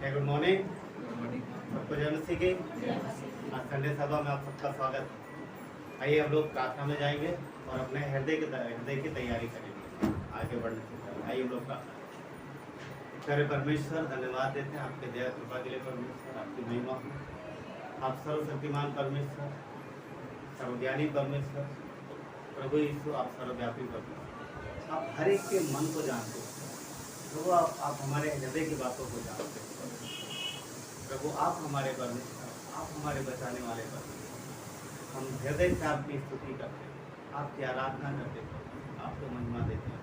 Good morning सबको जय मसीह की। आज संडे सभा में आप सबका स्वागत है। आइए हम लोग प्रार्थना में जाएंगे और अपने हृदय की तैयारी करेंगे आगे बढ़ने से पहले। आइए हम लोग प्रार्थना करें। प्यारे परमेश्वर, धन्यवाद देते हैं आपके दया कृपा के लिए परमेश्वर, आपकी महिमा। आप सर्वशक्तिमान परमेश्वर, सर्वज्ञानी परमेश्वर, प्रभु यीशु, आप सर्वव्यापी परमेश्वर, आप हर एक के मन को जानते हैं प्रभु। आप हमारे हृदय की बातों को जानते हैं प्रभु। आप हमारे परमेश्वर, आप हमारे बचाने वाले परमेश्वर। हम हृदय से आपकी स्तुति करते हैं, आपकी आराधना करते हैं, आपको महिमा देते हैं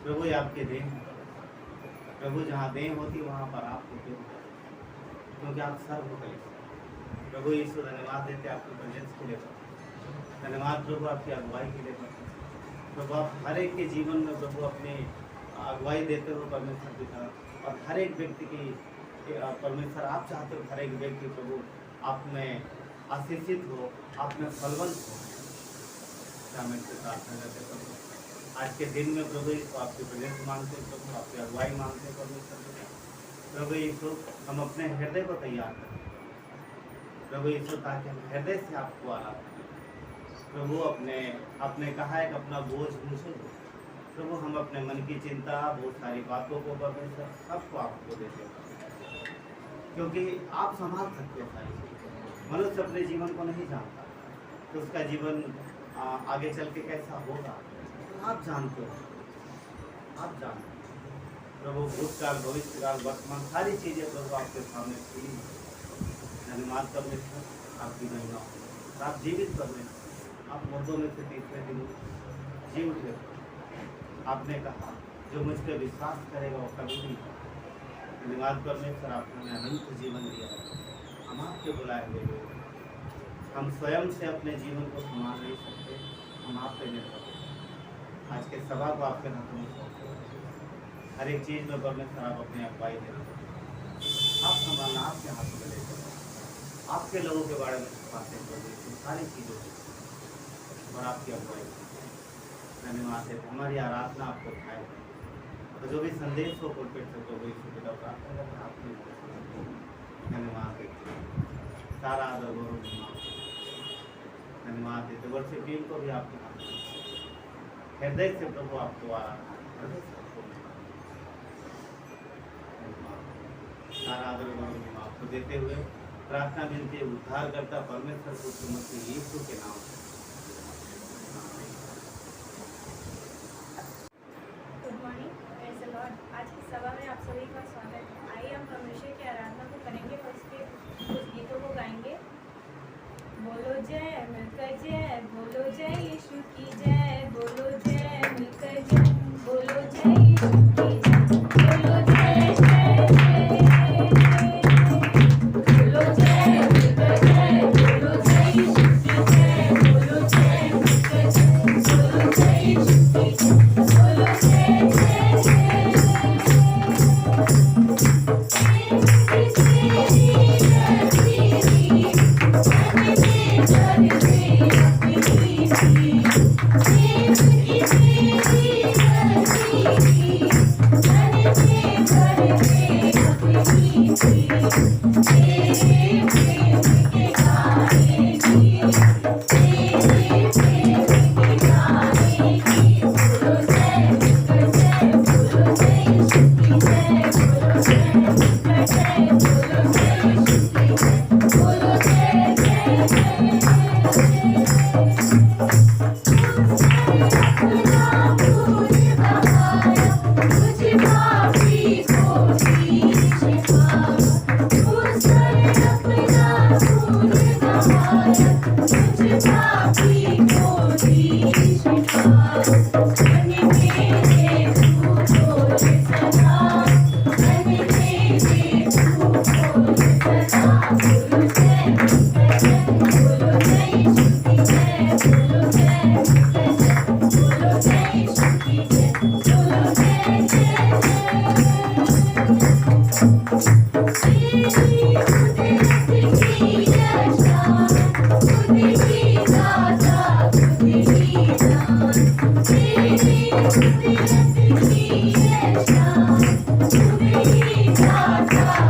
प्रभु। ये आपके देह हैं प्रभु, जहाँ देह होती वहाँ पर आप होते हो क्योंकि आप सर्वोपरि प्रभु यीशु। धन्यवाद देते हैं आपके प्रेजेंस के लिए, धन्यवाद प्रभु आपकी अगुवाई के लिए प्रभु। आप हर एक के जीवन में प्रभु अपने अगुवाई देते हो परमेश्वर की तरफ, और हर एक व्यक्ति की परमेश्वर आप चाहते हो हर एक व्यक्ति प्रभु आप में आशीषित हो, आप में फलवंत हो। हमें प्रार्थना करते प्रभु आज के दिन में प्रभु यीशु आपकी प्रेजेंस मांगते हैं प्रभु, आपकी अगुवाई मांगते हैं परमेश्वर प्रभु यीशु। हम अपने हृदय को तैयार करें प्रभु यीशु, ताकि हम हृदय से आपको आराधना प्रभु। अपने कहा है कि अपना बोझ मुझे दो प्रभु। हम अपने मन की चिंता, बहुत सारी बातों को परमेश्वर सबको आपको देते हैं क्योंकि आप संभाल सकते हो सारी चीज़ें। मनुष्य अपने जीवन को नहीं जानता तो उसका जीवन आगे चल के कैसा होगा तो आप जानते हो, आप जानते हो प्रभु। भूतकाल, भविष्यकाल, वर्तमान सारी चीज़ें प्रभु आपके सामने खुली। धन्यवाद परमेश्वर, आपकी महिमा। आप जीवित परमेश्वर, आप मुर्दों में से तीसरे दिन जी उठे। आपने कहा जो मुझ पर विश्वास करेगा वो कभी नहीं। धन्यवाद परमेश्वर, आपने हमें अनंत जीवन दिया है। हम आपके बुलाए हुए लोग, हम स्वयं से अपने जीवन को संभाल नहीं सकते, हम आप पे निर्भर हैं। आज के सभा को आपके हाथों में सौंपते हैं। हर एक चीज़ में परमेश्वर आप अपने अगुवाई देते हैं। आप संभालना आपके हाथों में लेते हैं, आपके लोगों के बारे में बातें कर देते सारी चीज़ों की, और आपकी अगुवाई। धन्यवाद है हमारी आराधना आपको खाए तो जो भी संदेश हो पुलपिट से तो वही सुविधा प्राप्त करना आपने। धन्यवाद देते सारा आदर गौरव धन्यवाद देते। वर्षिप टीम को भी आपके हाथ हृदय से प्रभु आपको आराधना सारा आदर गौरव आपको देते हुए प्रार्थना विनती उद्धार करता परमेश्वर पुत्र मसीह यीशु के नाम से। आज की सभा में आप सभी का स्वागत है। आइए हम परमेश्वर की आराधना को करेंगे और उसके कुछ गीतों को गाएंगे। बोलो जय मिलकर जय, बोलो जय यीशु की जय, बोलो जय मिलकर जय, बोलो जय यीशु की जय, बोलो जय जय जय, बोलो जय मिलकर जय, बोलो जय यीशु की जय, बोलो जय मिलकर जय, बोलो जय यीशु की जय, बोलो जय जय जय।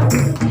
Thank you.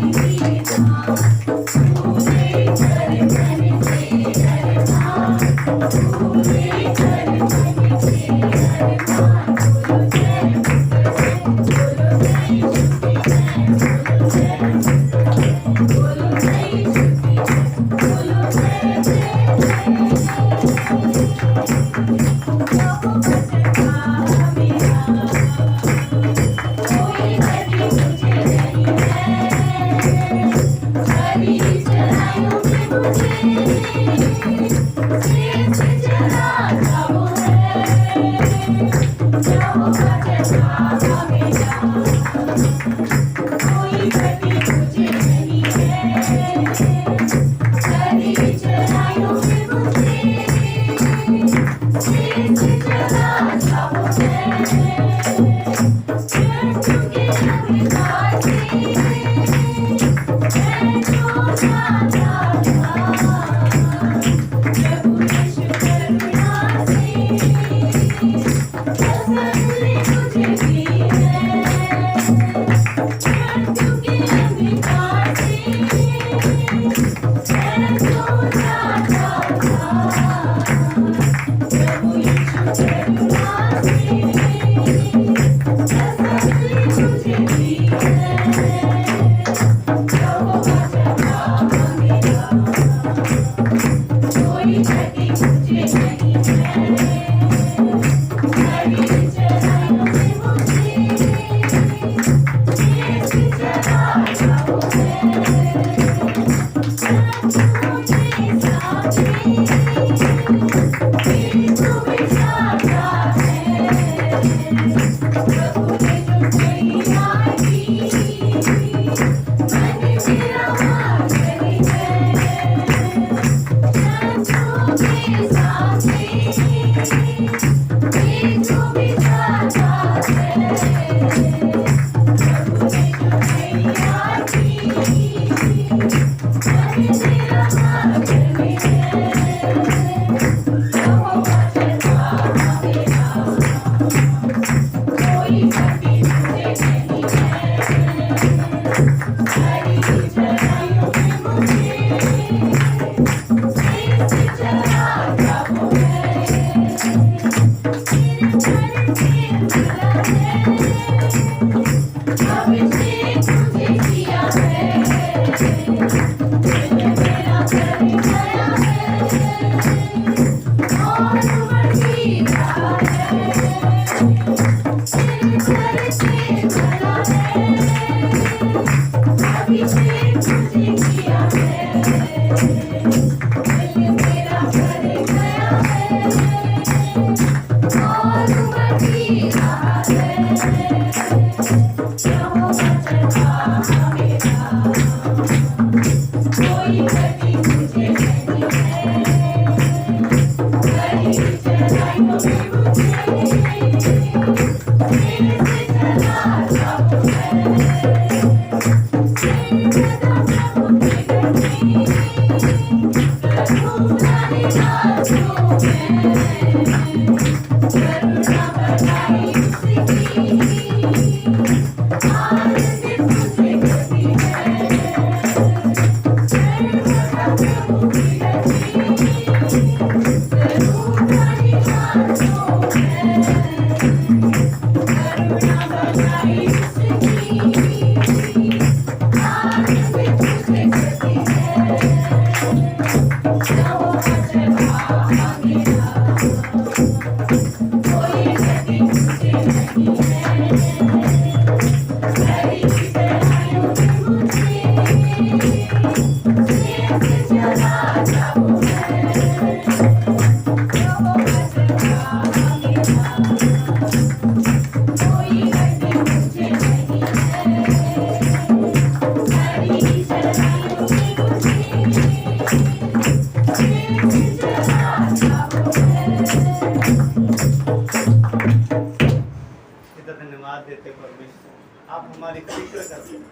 धन्यवाद देते परमेश्वर, आप हमारी फिक्र करते हैं,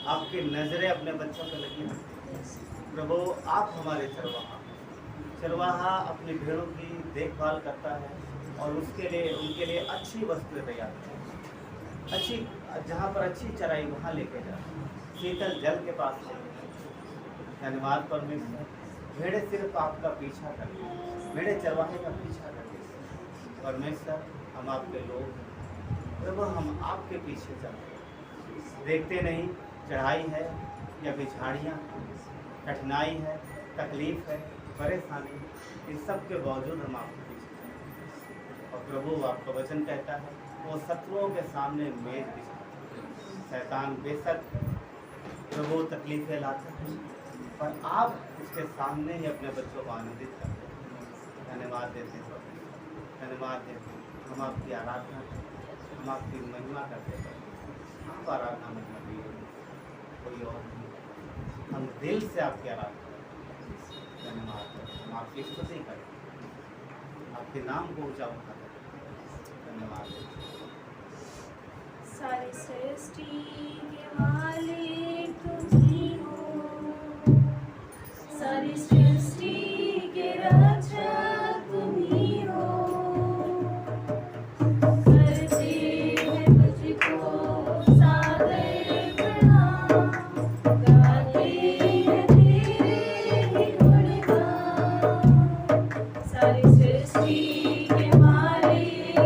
आपकी नजरें अपने बच्चों पर लगी हैं। प्रभु आप हमारे चरवाहा अपनी भेड़ों की देखभाल करता है और उनके लिए अच्छी वस्तुएं तैयार करता है, अच्छी जहाँ पर अच्छी चराई वहाँ लेके जाता है, शीतल जल के पास ले। धन्यवाद परमेश्वर, भेड़े सिर्फ आपका पीछा करती हैं, भेड़े चरवाहे का पीछा करती हैं। परमेश्वर हम आपके लोग हैं प्रभु, हम आपके पीछे चलते हैं, देखते नहीं चढ़ाई है या बिछाड़ियाँ, कठिनाई है, तकलीफ है, परेशानी, इन सब के बावजूद हम आपके पीछे चलते हैं। और प्रभु आपका वचन कहता है वो शत्रुओं के सामने मेज बिछाता है। शैतान बेशक प्रभु तकलीफें लाता है पर आप उसके सामने ही अपने बच्चों को आनंदित करते हैं। धन्यवाद देते हैं, धन्यवाद देते हैं, हम आपकी आराधना करते हैं, हम आपकी महिमा करते हैं। आप आराधना में कोई और नहीं, हम दिल से आपकी आराधना करते हैं। धन्यवाद करते हैं, हम आपकी स्तुति करते हैं, आपके नाम को ऊंचा उठाते हैं। धन्यवाद। सारी सृष्टि के मालिक तुम ही हो, सारी सृष्टि के रक्षक तुम ही हो। करते हैं तुझको सादर प्रणाम, गाते हैं तेरे ही गुणगान। सारी सृष्टि के मालिक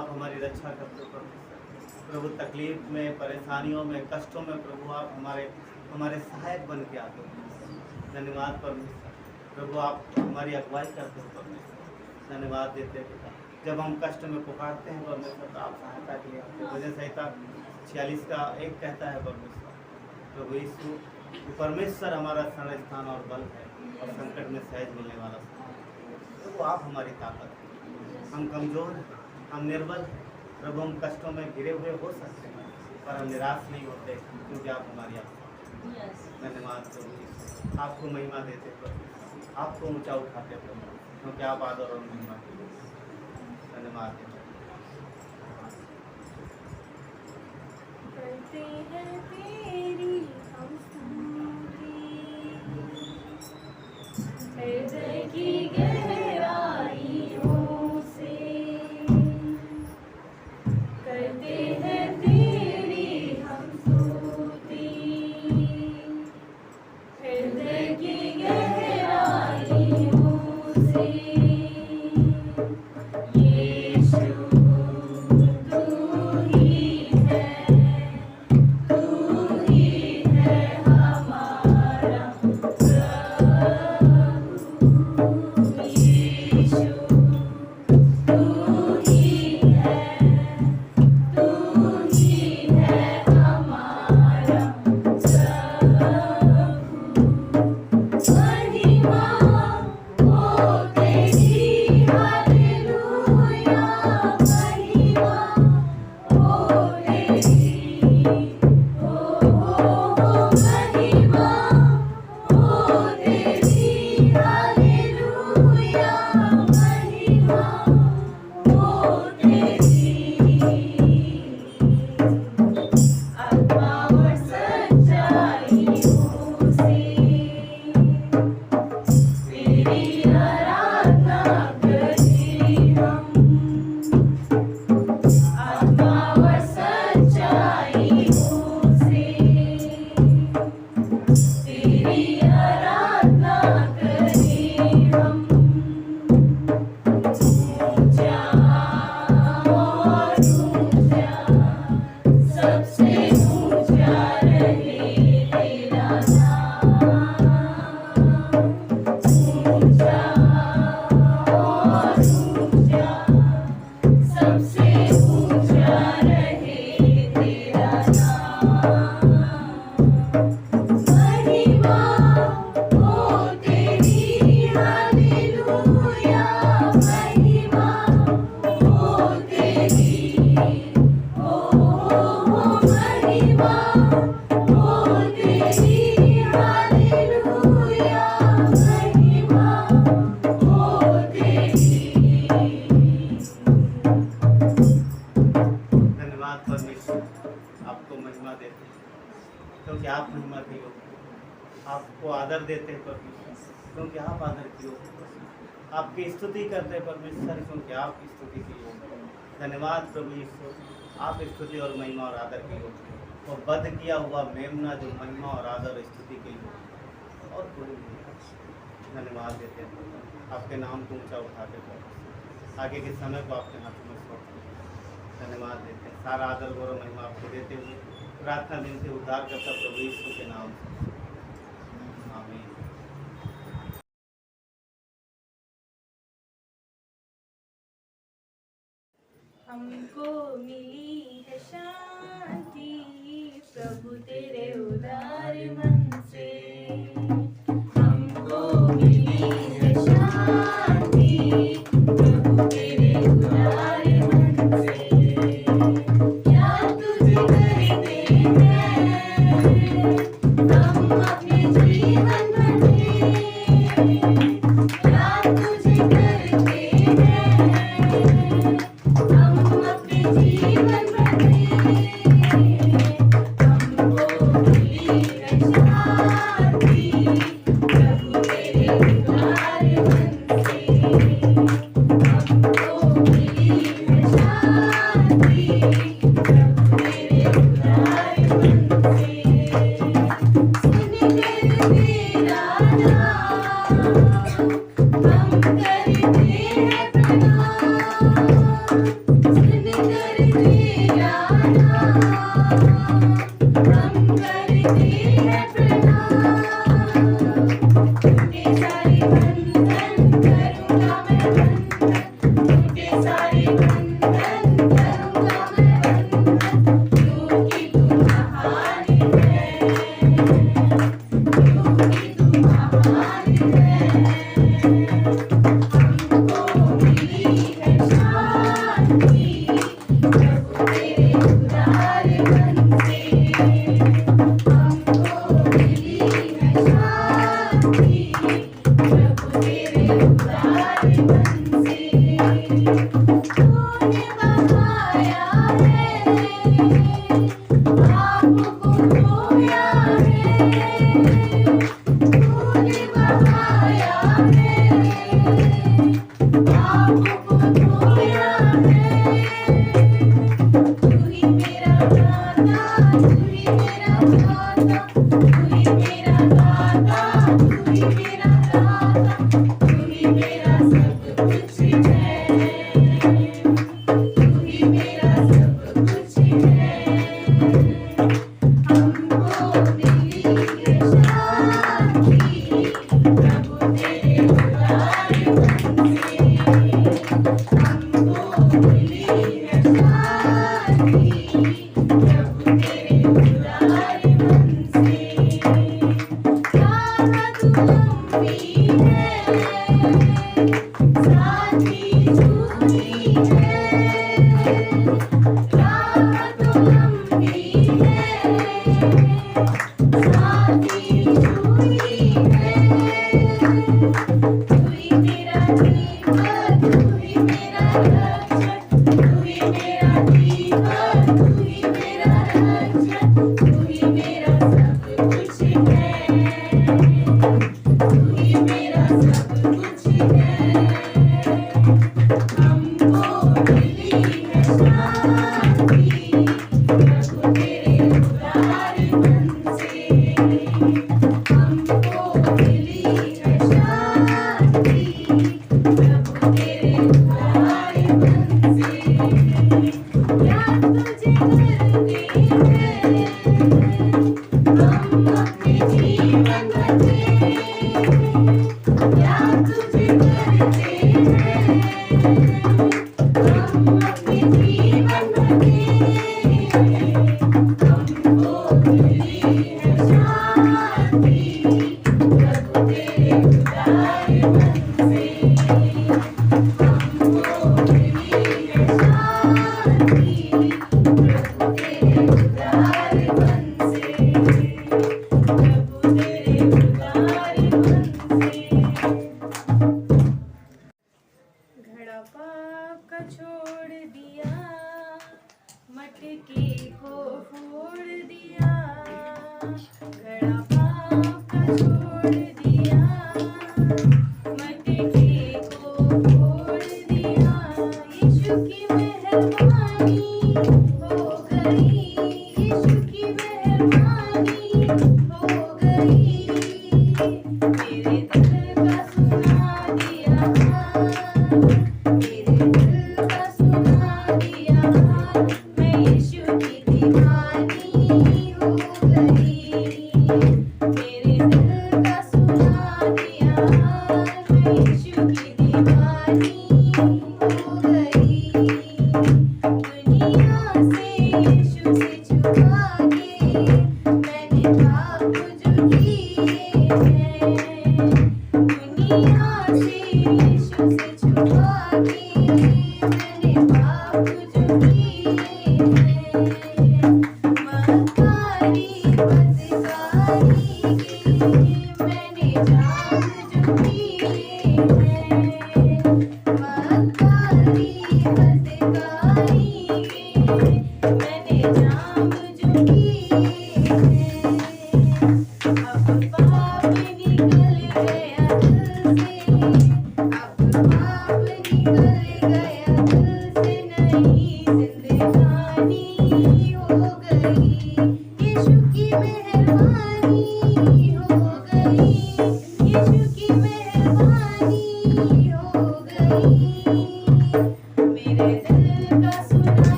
आप हमारी रक्षा करते हो परमेश्वर। प्रभु तकलीफ में, परेशानियों में, कष्टों में प्रभु आप हमारे सहायक बन के आते हो। धन्यवाद परमेश्वर। प्रभु आप हमारी अगुवाई करते हो परमेश्वर। धन्यवाद देते हैं पिता। जब हम कष्ट में पुकारते हैं परमेश्वर तो आप सहायता के लिए आते हो। भजन संहिता 46 का 1 कहता है परमेश्वर, प्रभु यीशु कि परमेश्वर हमारा शरण स्थान और बल है और संकट में सहज मिलने वाला स्थान। प्रभु आप हमारी ताकत है। हम कमज़ोर हैं, हम निर्बल हैं प्रभु। हम कष्टों में घिरे हुए हो सकते हैं पर हम निराश नहीं होते क्योंकि आप हमारी आत्मा। धन्यवाद प्रभु यीशु। आपको महिमा देते प्रभु, आपको ऊंचा उठाते प्रभु क्योंकि आप आदर और महिमा के लिए। धन्यवाद देते करते हैं तेरी हम स्तुति, हृदय की गहराइयों से करते हैं तेरी हम स्तुति, हृदय की गहराइयों से। यीशु तू ही है, तू ही है हमारा प्रभु। यीशु तू ही है, तू ही है हमारा प्रभु। महिमा हो तेरी, हालेलुया। महिमा हो तेरी, महिमा हो तेरी, हालेलुया। महिमा हो तेरी। आत्मा और सच्चाइयों से तेरी आराधना करें हम। आत्मा और सच्चाइयों से तेरी आराधना करें हम। ऊंचा और ऊंचा, सबसे ऊंचा रहे तेरा नाम। ऊंचा और ऊंचा, सबसे ऊंचा रहे तेरा नाम। महिमा हो तेरी, हालेलुया। महिमा हो तेरी, महिमा हो तेरी, हालेलुया। महिमा हो तेरी। धन्यवाद परमेश्वर। आपको महिमा देते हैं क्योंकि आप महिमा के योग्य हैं। आपको आदर देते हैं परमेश्वर क्योंकि आप आदर के योग्य हैं। आपकी स्तुति करते हैं परमेश्वर क्योंकि आपकी स्तुति के योग्य हैं। धन्यवाद प्रभु यीशु। आप स्तुति और महिमा और आदर के योग्य हैं। और वध किया हुआ मेमना जो महिमा और आदर और स्तुति के योग्य है और कोई नहीं है। धन्यवाद देते हैं आपके नाम को ऊंचा उठाते हैं। आगे के समय को आपके हाथों में सौंपते हैं। धन्यवाद देते हैं। सारा आदर गौरव महिमा आपको देते हुए प्रार्थना विनती उद्धार करता प्रभु यीशु के नाम से। आमीन। हमको मिली है शांति प्रभु तेरे उदार मन से। हमको मिली है शांति प्रभु तेरे उदार मन से। क्या तुझे करते हैं हम अपने जीवन भर में। क्या तुझे करते हैं हम अपने जीवन भर में। हमको मिली है शांति मेरे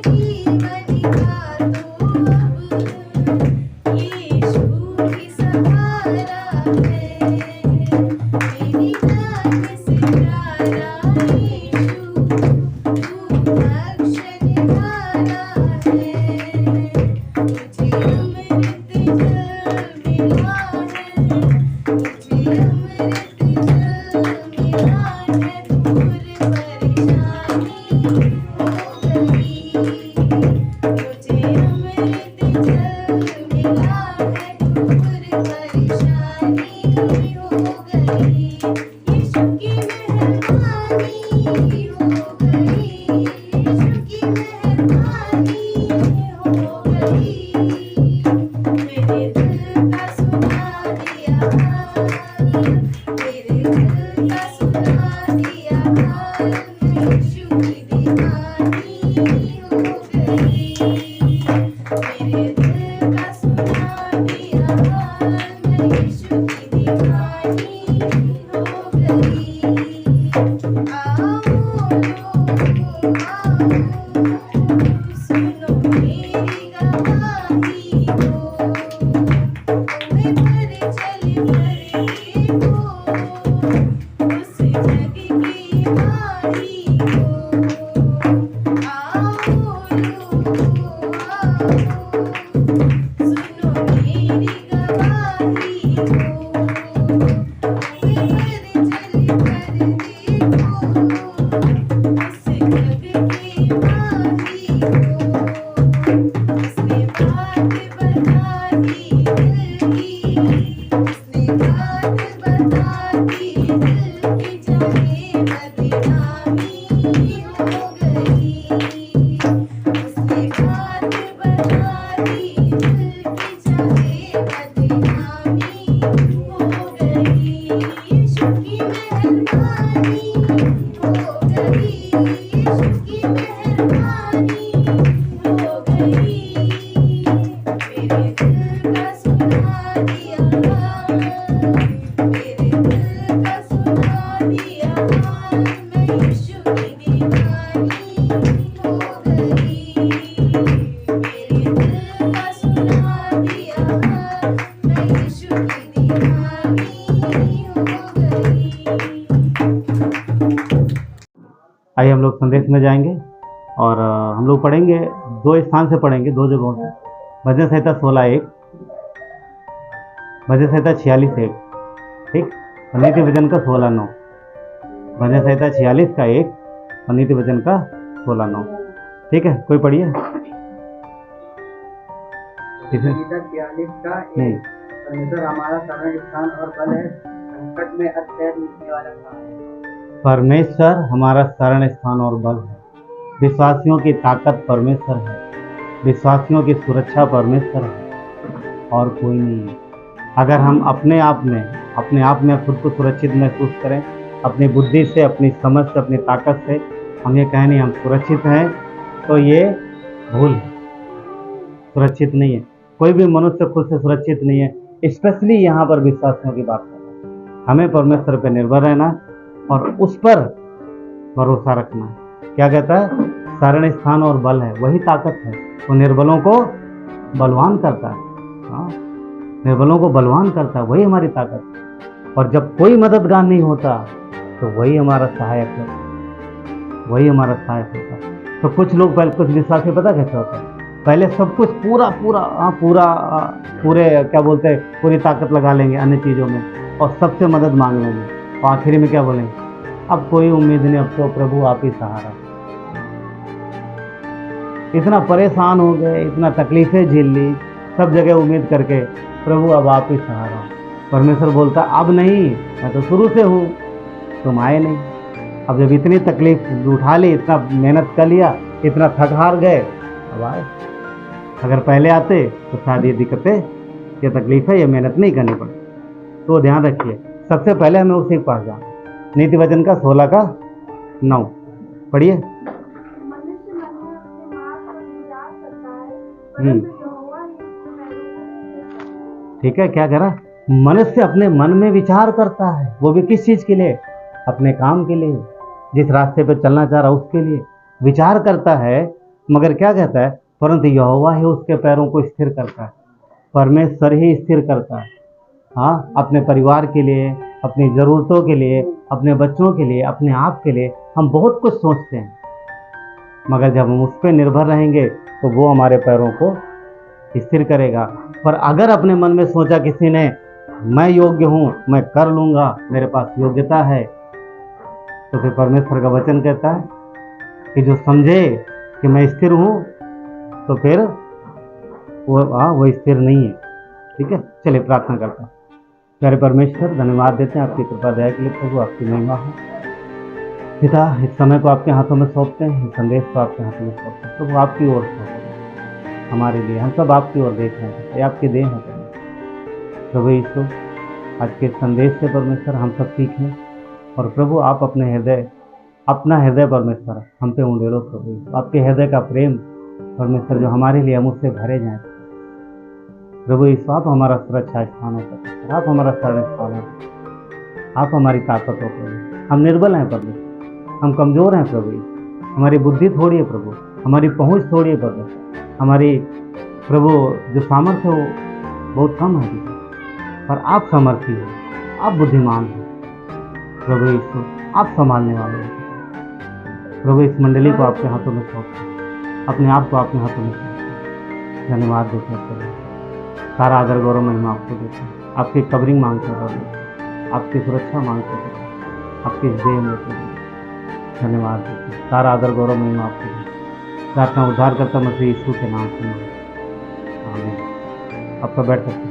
जीवन का संदेश में जाएंगे और हम लोग पढ़ेंगे, 2 स्थान से पढ़ेंगे, 2 जगहों से। भजन संहिता 16:1, भजन संहिता 46:1, ठीक, और नीति वचन का 16:9। भजन संहिता 46 का 1 और नीति वचन का 16:9। ठीक है, कोई पढ़िए। परमेश्वर हमारा शरण स्थान और बल है, संकट में अत्याचार मिटने वाला स्थान है। परमेश्वर हमारा शरण स्थान और बल है। विश्वासियों की ताकत परमेश्वर है, विश्वासियों की सुरक्षा परमेश्वर है और कोई नहीं है। अगर हम अपने आप में खुद को सुरक्षित महसूस करें, अपनी बुद्धि से, अपनी समझ से, अपनी ताकत से हम ये कहें नहीं हम सुरक्षित हैं, तो ये भूल है। सुरक्षित नहीं है, कोई भी मनुष्य खुद से सुरक्षित नहीं है। स्पेशली यहाँ पर विश्वासियों की बात कर रहा है। हमें परमेश्वर पर निर्भर रहना और उस पर भरोसा रखना है। क्या कहता है? शरण स्थान और बल है, वही ताकत है। वो निर्बलों को बलवान करता है। हाँ, निर्बलों को बलवान करता है, वही हमारी ताकत है। और जब कोई मददगार नहीं होता तो वही हमारा सहायक होता है, वही हमारा सहायक होता है। तो कुछ लोग पहले, कुछ विश्वासी पता कैसे होता है, पहले सब कुछ पूरे क्या बोलते हैं, पूरी ताकत लगा लेंगे अन्य चीज़ों में और सबसे मदद मांग लेंगे और आखिरी में क्या बोलेंगे, अब कोई उम्मीद नहीं, अब तो प्रभु आप ही सहारा। इतना परेशान हो गए, इतना तकलीफें झेल ली, सब जगह उम्मीद करके, प्रभु अब आप ही सहारा। परमेश्वर बोलता अब नहीं, मैं तो शुरू से हूँ, तुम आए नहीं। अब जब इतनी तकलीफ उठा ली, इतना मेहनत कर लिया, इतना थक हार गए, अब आए। अगर पहले आते तो शायद ये दिक्कतें, ये तकलीफें, ये मेहनत नहीं करनी पड़ती। तो ध्यान रखिए, सबसे पहले हमें उसी के पास जाना। नीति वचन का 16:9 पढ़िए। ठीक है, क्या कह रहा? मनुष्य अपने मन में विचार करता है, वो भी किस चीज के लिए? अपने काम के लिए, जिस रास्ते पर चलना चाह रहा उसके लिए विचार करता है। मगर क्या कहता है? परंतु यहोवा ही उसके पैरों को स्थिर करता है। परमेश्वर ही स्थिर करता है। हाँ, अपने परिवार के लिए, अपनी ज़रूरतों के लिए, अपने बच्चों के लिए, अपने आप के लिए हम बहुत कुछ सोचते हैं, मगर जब हम उस पर निर्भर रहेंगे तो वो हमारे पैरों को स्थिर करेगा। पर अगर अपने मन में सोचा किसी ने, मैं योग्य हूँ, मैं कर लूँगा, मेरे पास योग्यता है, तो फिर परमेश्वर का वचन कहता है कि जो समझे कि मैं स्थिर हूँ, तो फिर वो स्थिर नहीं है। ठीक है, चलिए प्रार्थना करता हूँ। प्यारे परमेश्वर, धन्यवाद देते हैं आपकी कृपा दया के लिए। प्रभु आपकी महिमा हो। पिता, इस समय को आपके हाथों में सौंपते हैं, इस संदेश को आपके हाथों में सौंपते हैं। प्रभु आपकी ओर सौंपते हमारे लिए, हम सब आपकी ओर देख रहे हैं, ये आपकी देन है प्रभु यीशु। आज के संदेश से परमेश्वर हम सब सीखें और प्रभु आप अपना हृदय परमेश्वर हम पे उंडेलो प्रभु। आपके हृदय का प्रेम परमेश्वर जो हमारे लिए, हम उससे भरे जाएं प्रभु यीशु। आप हमारा सुरक्षा स्थान हो परमेश्वर, आप हमारा शरण स्थान हो, आप हमारी ताकत हो प्रभु। हम निर्बल हैं प्रभु, हम कमज़ोर हैं प्रभु यीशु। हमारी बुद्धि थोड़ी है प्रभु, हमारी पहुँच थोड़ी है प्रभु, हमारी प्रभु जो सामर्थ्य हो बहुत कम है, पर आप सामर्थी हो, आप बुद्धिमान हो प्रभु यीशु, आप संभालने वाले हो प्रभु। इस मंडली को आपके हाथों में सौंपते, अपने आप को आपके हाथों में सौंपते, धन्यवाद देते हैं प्रभु। सारा आदर गौरव महिमा आपको देते हैं, आपकी कवरिंग मांगते हैं प्रभु, आपकी सुरक्षा मांगते हैं, आपकी देह में प्रभु धन्यवाद देते हैं। सारा आदर गौरव महिमा आपको देते हैं। प्रार्थना उद्धार करता मसीह यीशु के नाम से, आमीन। आपका बैठ सकते हैं।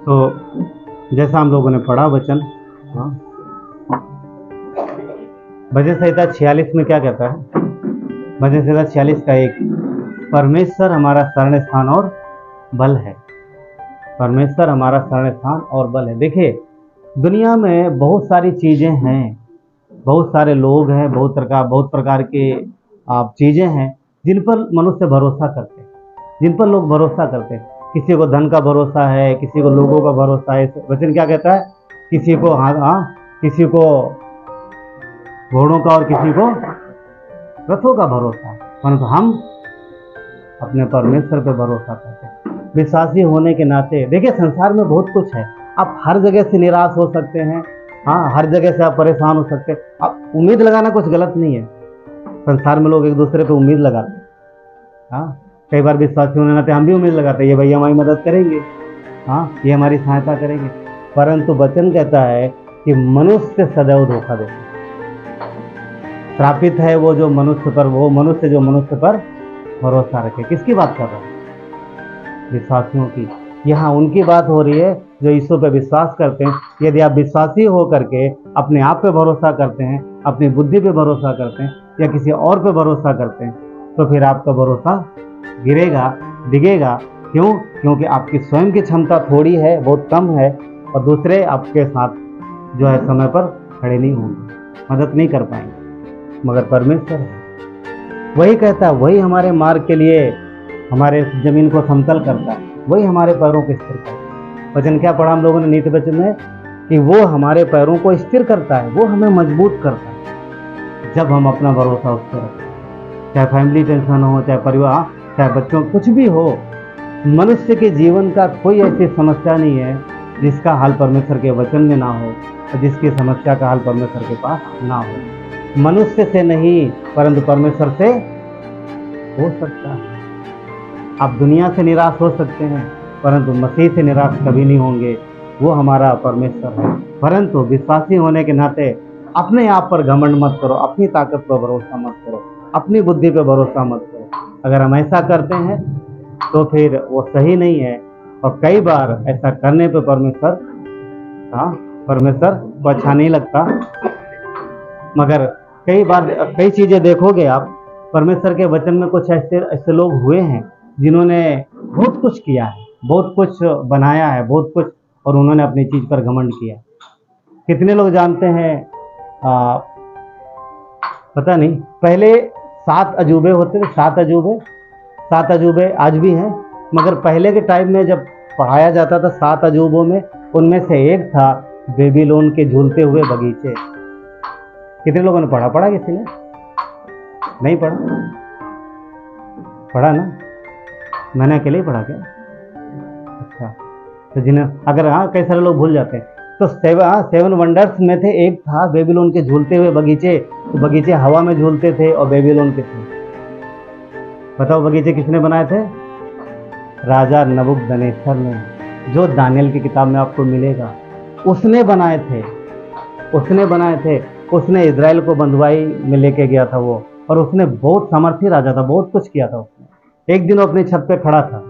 तो जैसा हम लोगों ने पढ़ा वचन, हाँ, भजन संहिता 46 में क्या कहता है? भजन संहिता 46 का 1, परमेश्वर हमारा शरण स्थान और बल है। परमेश्वर हमारा शरण स्थान और बल है। देखिए, दुनिया में बहुत सारी चीज़ें हैं, बहुत सारे लोग हैं, बहुत प्रकार के चीज़ें हैं जिन पर मनुष्य भरोसा करते हैं, जिन पर लोग भरोसा करते हैं। किसी को धन का भरोसा है, किसी को लोगों का भरोसा है। वचन क्या कहता है? किसी को किसी को घोड़ों का और किसी को रथों का भरोसा है। परंतु हम अपने परमेश्वर पे भरोसा करते हैं। विश्वासी होने के नाते देखिए संसार में बहुत कुछ है, आप हर जगह से निराश हो सकते हैं, हाँ हर जगह से आप परेशान हो सकते हैं। आप उम्मीद लगाना कुछ गलत नहीं है, संसार में लोग एक दूसरे पे उम्मीद लगाते हैं। हाँ कई बार विश्वासी होने के नाते हम भी उम्मीद लगाते हैं ये भैया हमारी मदद करेंगे, हाँ ये हमारी सहायता करेंगे, परंतु वचन कहता है कि मनुष्य सदैव धोखा देता है। श्रापित है वो जो मनुष्य पर भरोसा रखे। किसकी बात कर रहा है? विश्वासियों की। यहाँ उनकी बात हो रही है जो यीशु पे विश्वास करते हैं। यदि आप विश्वासी हो करके अपने आप पे भरोसा करते हैं, अपनी बुद्धि पे भरोसा करते हैं या किसी और पे भरोसा करते हैं, तो फिर आपका भरोसा गिरेगा, डिगेगा। क्यों? क्योंकि आपकी स्वयं की क्षमता थोड़ी है, बहुत कम है, और दूसरे आपके साथ जो है समय पर खड़े नहीं होंगे, मदद नहीं कर पाएंगे। मगर परमेश्वर है, वही कहता है, वही हमारे मार्ग के लिए हमारे जमीन को समतल करता है, वही हमारे पैरों को स्थिर करता है। वचन क्या पढ़ा हम लोगों ने नीति वचन में कि वो हमारे पैरों को स्थिर करता है, वो हमें मजबूत करता है जब हम अपना भरोसा उस पर रखते हैं। चाहे फैमिली टेंशन हो, चाहे परिवार, चाहे बच्चों, कुछ भी हो, मनुष्य के जीवन का कोई ऐसी समस्या नहीं है जिसका हल परमेश्वर के वचन में ना हो और जिसकी समस्या का हल परमेश्वर के पास ना हो। मनुष्य से नहीं परंतु परमेश्वर से हो सकता है। आप दुनिया से निराश हो सकते हैं परंतु मसीह से निराश कभी नहीं होंगे, वो हमारा परमेश्वर है। परंतु विश्वासी होने के नाते अपने आप पर घमंड मत करो, अपनी ताकत पर भरोसा मत करो, अपनी बुद्धि पर भरोसा मत करो। अगर हम ऐसा करते हैं तो फिर वो सही नहीं है, और कई बार ऐसा करने पे परमेश्वर को अच्छा नहीं लगता। मगर कई बार कई चीजें देखोगे आप, परमेश्वर के वचन में कुछ ऐसे लोग हुए हैं जिन्होंने बहुत कुछ किया है, बहुत कुछ बनाया है, बहुत कुछ, और उन्होंने अपनी चीज पर घमंड किया। कितने लोग जानते हैं, पता नहीं, पहले 7 अजूबे होते थे, 7 अजूबे आज भी हैं, मगर पहले के टाइम में जब पढ़ाया जाता था 7 अजूबों में, उनमें से एक था बेबीलोन के झूलते हुए बगीचे। कितने लोगों ने पढ़ा किसी ने? नहीं पढ़ा ना? मैंने अकेले ही पढ़ा क्या? अच्छा, तो जिन्हें अगर कई सारे लोग भूल जाते हैं तो 7 वंडर्स में थे, एक था बेबीलोन के झूलते हुए बगीचे। तो बगीचे हवा में झूलते थे और बेबीलोन के थे। बताओ बगीचे किसने बनाए थे? राजा नबूकदनेस्सर ने, जो दानियल की किताब में आपको मिलेगा। उसने बनाए थे। उसने इजराइल को बंधुआई में लेके गया था वो, और उसने बहुत सामर्थी राजा था, बहुत कुछ किया था उसने। एक दिन वो अपनी छत पे खड़ा था,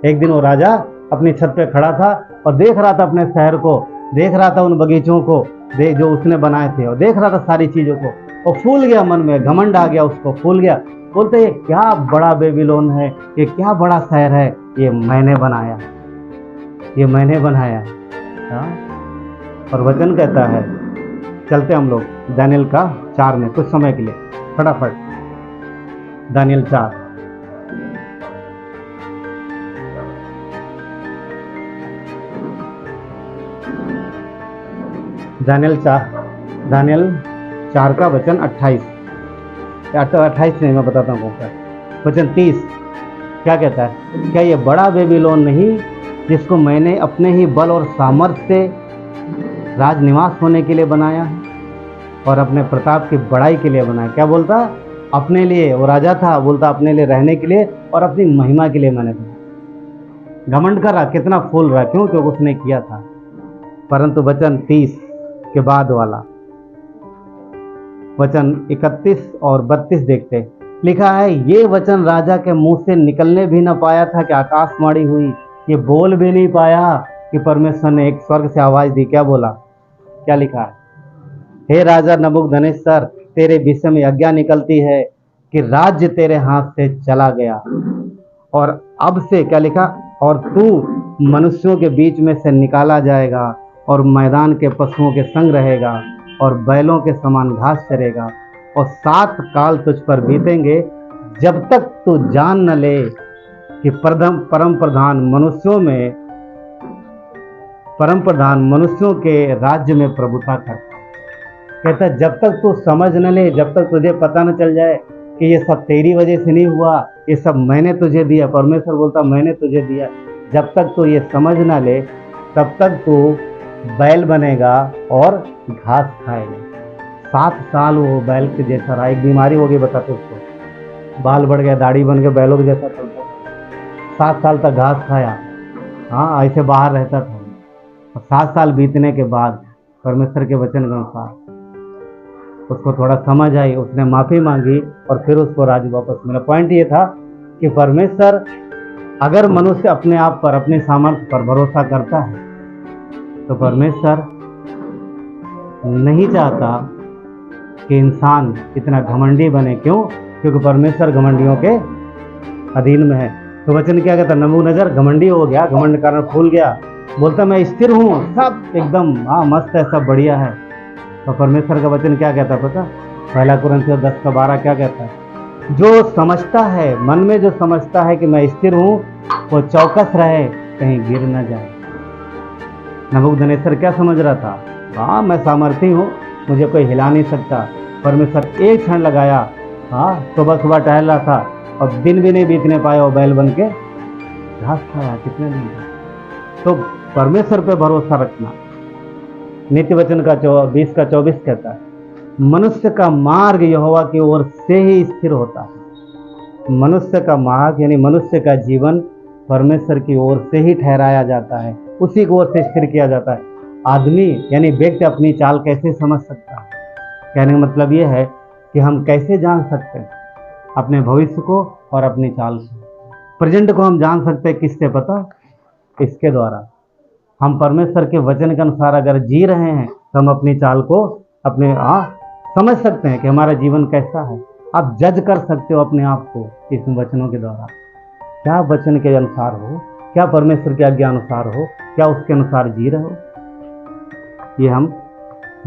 एक दिन वो राजा अपनी छत पे खड़ा था और देख रहा था अपने शहर को, देख रहा था उन बगीचों को जो उसने बनाए थे, और देख रहा था सारी चीजों को, और फूल गया मन में, घमंड आ गया उसको, फूल गया। बोलते ये क्या बड़ा बेबीलोन है, ये क्या बड़ा शहर है, ये मैंने बनाया। हाँ? और वचन कहता है, चलते हम लोग दानियल का 4 में कुछ समय के लिए, फटाफट दानियल 4। दानियल 4 का वचन 28 नहीं, मैं बताता हूँ कौन सा वचन। 30 क्या कहता है? क्या ये बड़ा बेबीलोन नहीं जिसको मैंने अपने ही बल और सामर्थ्य से राजनिवास होने के लिए बनाया है और अपने प्रताप की बड़ाई के लिए बनाया? क्या बोलता? अपने लिए, वो राजा था, बोलता अपने लिए रहने के लिए और अपनी महिमा के लिए मैंने बनाया। घमंड कर रहा, कितना फूल रहा, क्यों? क्योंकि उसने किया था। परंतु वचन 30 के बाद वाला वचन 31 और 32 देखते, लिखा है, ये वचन राजा के मुंह से निकलने भी न पाया था कि आकाशवाणी हुई, ये बोल भी नहीं पाया कि परमेश्वर ने एक स्वर्ग से आवाज दी। क्या बोला? क्या लिखा है? हे राजा नबूकदनेस्सर, तेरे विषय में आज्ञा निकलती है कि राज्य तेरे हाथ से चला गया, और अब से क्या लिखा? और तू मनुष्यों के बीच में से निकाला जाएगा और मैदान के पशुओं के संग रहेगा और बैलों के समान घास चरेगा, और 7 काल तुझ पर बीतेंगे जब तक तू जान न ले कि परम प्रधान मनुष्यों के राज्य में प्रभुता करता। कहता जब तक तू समझ न ले, जब तक तुझे पता न चल जाए कि ये सब तेरी वजह से नहीं हुआ, ये सब मैंने तुझे दिया। परमेश्वर बोलता मैंने तुझे दिया, जब तक तू ये समझ ना ले तब तक तू बैल बनेगा और घास खाएगा। 7 साल वो बैल के जैसा रहा। एक बीमारी हो गई बताते उसको, बाल बढ़ गया, दाढ़ी बन के बैलों के जैसा चलता था। 7 साल तक घास खाया, हाँ ऐसे बाहर रहता था। 7 साल बीतने के बाद परमेश्वर के वचन के अनुसार उसको थोड़ा समझ आई, उसने माफ़ी मांगी और फिर उसको राज्य वापस मिला। पॉइंट ये था कि परमेश्वर अगर मनुष्य अपने आप पर, अपने सामर्थ्य पर भरोसा करता है तो परमेश्वर नहीं चाहता कि इंसान इतना घमंडी बने। क्यों? क्योंकि परमेश्वर घमंडियों के अधीन में है। तो वचन क्या कहता? नबूकदनेस्सर घमंडी हो गया, घमंड कारण फूल गया, बोलता मैं स्थिर हूँ, सब एकदम हाँ मस्त है, सब बढ़िया है। तो परमेश्वर का वचन क्या कहता पता? 1 कुरिन्थियों 10:12 क्या कहता है? जो समझता है, मन में जो समझता है कि मैं स्थिर हूँ, वो चौकस रहे, कहीं गिर न जाए। नबूकदनेस्सर क्या समझ रहा था? हाँ मैं सामर्थी हूँ, मुझे कोई हिला नहीं सकता। परमेश्वर एक क्षण लगाया, हाँ सुबह सुबह टहल रहा था और दिन भी नहीं बीतने पाया, वो बैल बन के घास खाया कितने दिन। तो परमेश्वर पे भरोसा रखना। नीति वचन का 20:24 कहता है मनुष्य का मार्ग यहोवा की ओर से ही स्थिर होता है। मनुष्य का मार्ग यानी मनुष्य का जीवन परमेश्वर की ओर से ही ठहराया जाता है, उसी की ओर से स्थिर किया जाता है। आदमी यानी व्यक्ति अपनी चाल कैसे समझ सकता है? कहने का मतलब ये है कि हम कैसे जान सकते हैं अपने भविष्य को और अपनी चाल को। प्रेजेंट को हम जान सकते हैं किससे पता? इसके द्वारा। हम परमेश्वर के वचन के अनुसार अगर जी रहे हैं तो हम अपनी चाल को अपने समझ सकते हैं कि हमारा जीवन कैसा है। आप जज कर सकते हो अपने आप को इस वचनों के द्वारा, क्या वचन के अनुसार हो, क्या परमेश्वर के आज्ञा अनुसार हो, क्या उसके अनुसार जी रहे हो, ये हम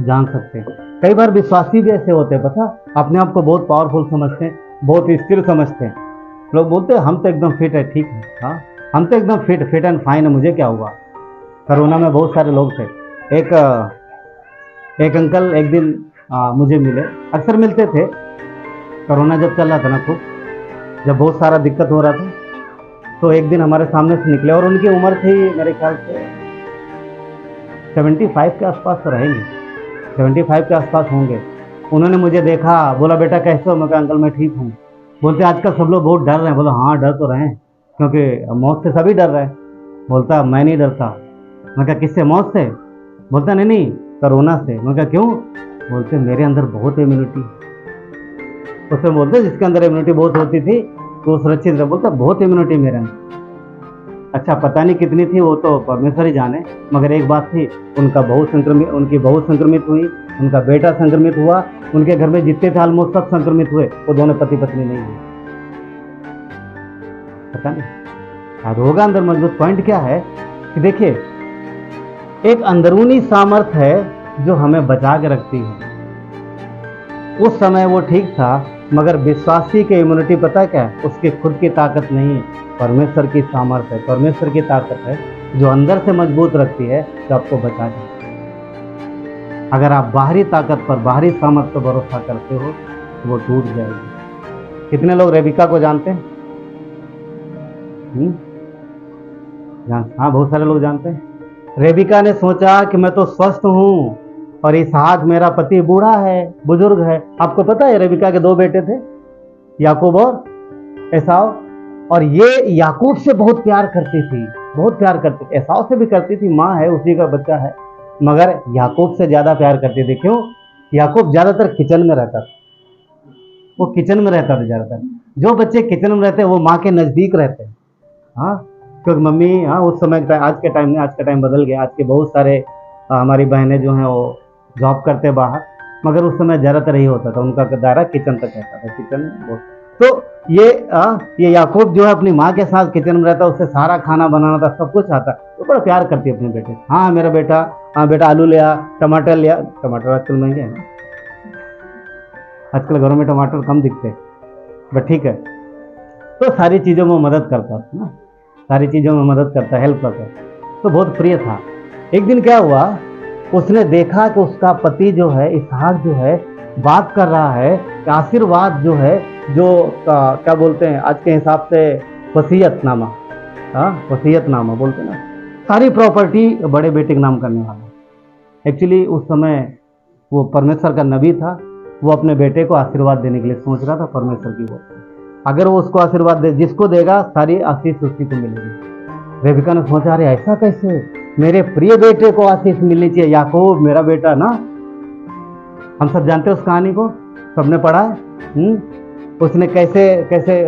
जान सकते हैं। कई बार विश्वासी भी ऐसे होते हैं पता, अपने आप को बहुत पावरफुल समझते हैं, बहुत स्थिर समझते हैं। लोग बोलते हैं हम तो एकदम फिट है, ठीक है, हाँ हम तो एकदम फिट एंड फाइन है, मुझे क्या हुआ। कोरोना में बहुत सारे लोग थे। एक अंकल एक दिन मुझे मिले, अक्सर मिलते थे। कोरोना जब चल रहा था ना खूब, जब बहुत सारा दिक्कत हो रहा था, तो एक दिन हमारे सामने से निकले और उनकी उम्र थी मेरे ख्याल से 75 के आसपास तो रहेंगे, 75 के आसपास होंगे। उन्होंने मुझे देखा, बोला बेटा कैसे हो? मैं कहा अंकल मैं ठीक हूँ। बोलते आजकल सब लोग बहुत डर रहे हैं। बोला हाँ डर तो रहे हैं, क्योंकि मौत से सभी डर रहे हैं। बोलता मैं नहीं डरता। मैं कहा किससे? मौत से? बोलता नहीं कोरोना से। मैं कहा क्यों? बोलते मेरे अंदर बहुत इम्यूनिटी। उससे बोलते जिसके अंदर इम्यूनिटी बहुत होती थी तो सुरक्षित रहे। बोलता बहुत इम्यूनिटी मेरे अंदर। अच्छा पता नहीं कितनी थी, वो तो परमेश्वर ही जाने, मगर एक बात थी, उनकी बहू संक्रमित हुई, उनका बेटा संक्रमित हुआ, उनके घर में जितने थे ऑलमोस्ट सब संक्रमित हुए, वो दोनों पति पत्नी नहीं हुए। पता नहीं शायद होगा अंदर मजबूत। पॉइंट क्या है कि देखिए एक अंदरूनी सामर्थ्य है जो हमें बचा के रखती है। उस समय वो ठीक था, मगर विश्वासी की इम्यूनिटी पता क्या है? उसकी खुद की ताकत नहीं है, परमेश्वर की सामर्थ्य है, परमेश्वर की ताकत है जो अंदर से मजबूत रखती है, जो आपको बचा देती है। अगर आप बाहरी ताकत पर, बाहरी सामर्थ्य पर भरोसा करते हो तो वो टूट जाएगी। कितने लोग रेबिका को जानते हैं? हाँ बहुत सारे लोग जानते हैं। रेबिका ने सोचा कि मैं तो स्वस्थ हूँ और इसहाक मेरा पति बूढ़ा है, बुजुर्ग है। आपको पता है रेबिका के 2 बेटे थे, याकूब और एसाव, और ये याकूब से बहुत प्यार करती थी, बहुत प्यार करती, एसाव से भी करती थी, माँ है, उसी का बच्चा है, मगर याकूब से ज्यादा प्यार करती थी। क्यों? याकूब ज्यादातर किचन में रहता था, वो किचन में रहता था ज्यादातर। जो बच्चे किचन में रहते हैं वो माँ के नजदीक रहते हैं। हाँ क्योंकि मम्मी उस समय आज के टाइम में, आज का टाइम बदल गया, आज के बहुत सारे हमारी बहनें जो हैं वो जॉब करते बाहर, मगर उस समय ज़्यादातर यही होता था, उनका दायरा किचन तक रहता था, किचन में। तो ये याकूब जो है अपनी माँ के साथ किचन में रहता, उससे सारा खाना बनाना था, सब कुछ आता, तो बड़ा प्यार करती है अपने बेटे। हाँ मेरा बेटा, हाँ बेटा आलू लिया, टमाटर लिया। टमाटर आजकल महंगे हैं ना, आजकल घरों में टमाटर कम दिखते, बट ठीक है। तो सारी चीज़ों में मदद करता था ना, सारी चीज़ों में मदद करता, हेल्प करता, तो बहुत प्रिय था। एक दिन क्या हुआ, उसने देखा कि उसका पति जो है इसहाक जो है बात कर रहा है कि आशीर्वाद जो है, जो क्या बोलते हैं आज के हिसाब से, वसीयतनामा, हाँ वसीयतनामा बोलते हैं ना, सारी प्रॉपर्टी बड़े बेटे के नाम करने वाला। एक्चुअली उस समय वो परमेश्वर का नबी था, वो अपने बेटे को आशीर्वाद देने के लिए सोच रहा था परमेश्वर की ओर से। अगर वो उसको आशीर्वाद दे, जिसको देगा सारी आशीष उसी को मिलेगी। रेबिका ने सोचा, अरे ऐसा कैसे, मेरे प्रिय बेटे को आशीष मिलनी चाहिए, याकूब मेरा बेटा ना। हम सब जानते हैं उस कहानी को, सबने पढ़ा है। उसने कैसे कैसे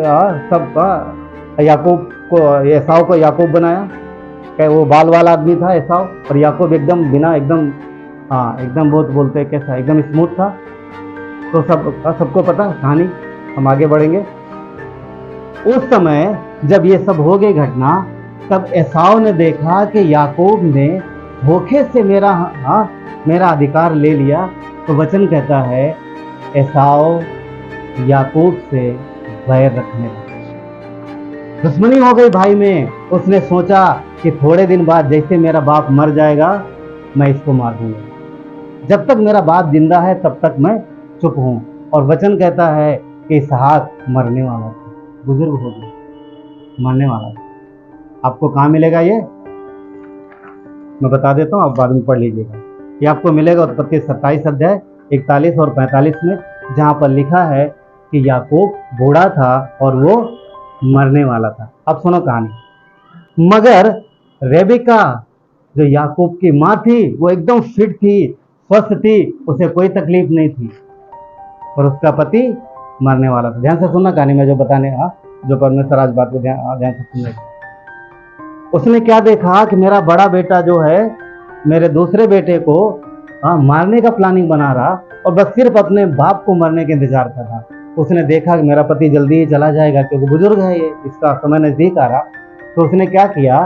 सब याकूब को, एसाव को याकूब बनाया। क्या वो बाल वाला आदमी था एसाव, और याकूब एकदम बिना, एकदम एकदम बहुत बोलते हैं कैसा, एकदम स्मूथ था। तो सबको पता कहानी, हम आगे बढ़ेंगे। उस समय जब ये सब हो गई घटना, तब एसाव ने देखा कि याकूब ने धोखे से मेरा अधिकार ले लिया। तो वचन कहता है एसाव याकूब से बैर रखने लगा, दुश्मनी हो गई भाई में। उसने सोचा कि थोड़े दिन बाद जैसे मेरा बाप मर जाएगा मैं इसको मार दूंगा, जब तक मेरा बाप जिंदा है तब तक मैं चुप हूं। और वचन कहता है कि इसहाक मरने वाला था, बुजुर्ग हो गया, मरने वाला था। आपको कहाँ मिलेगा ये, मैं बता देता हूँ, आप बाद में पढ़ लीजिएगा। ये आपको मिलेगा उत्पत्ति 27 अध्याय 41 और 45 में, जहाँ पर लिखा है कि याकूब बूढ़ा था और वो मरने वाला था। अब सुनो कहानी। मगर रेबिका जो याकूब की माँ थी, वो एकदम फिट थी, स्वस्थ थी, उसे कोई तकलीफ नहीं थी, और उसका पति मरने वाला था। ध्यान से सुनना कहानी में जो बताने, जो परमेश्वर आज बात को ध्यान से सुनने। उसने क्या देखा कि मेरा बड़ा बेटा जो है मेरे दूसरे बेटे को मारने का प्लानिंग बना रहा, और बस सिर्फ अपने बाप को मरने के इंतजार कर रहा। उसने देखा कि मेरा पति जल्दी ही चला जाएगा, क्योंकि बुजुर्ग है ये, इसका समय नजदीक आ रहा। तो उसने क्या किया,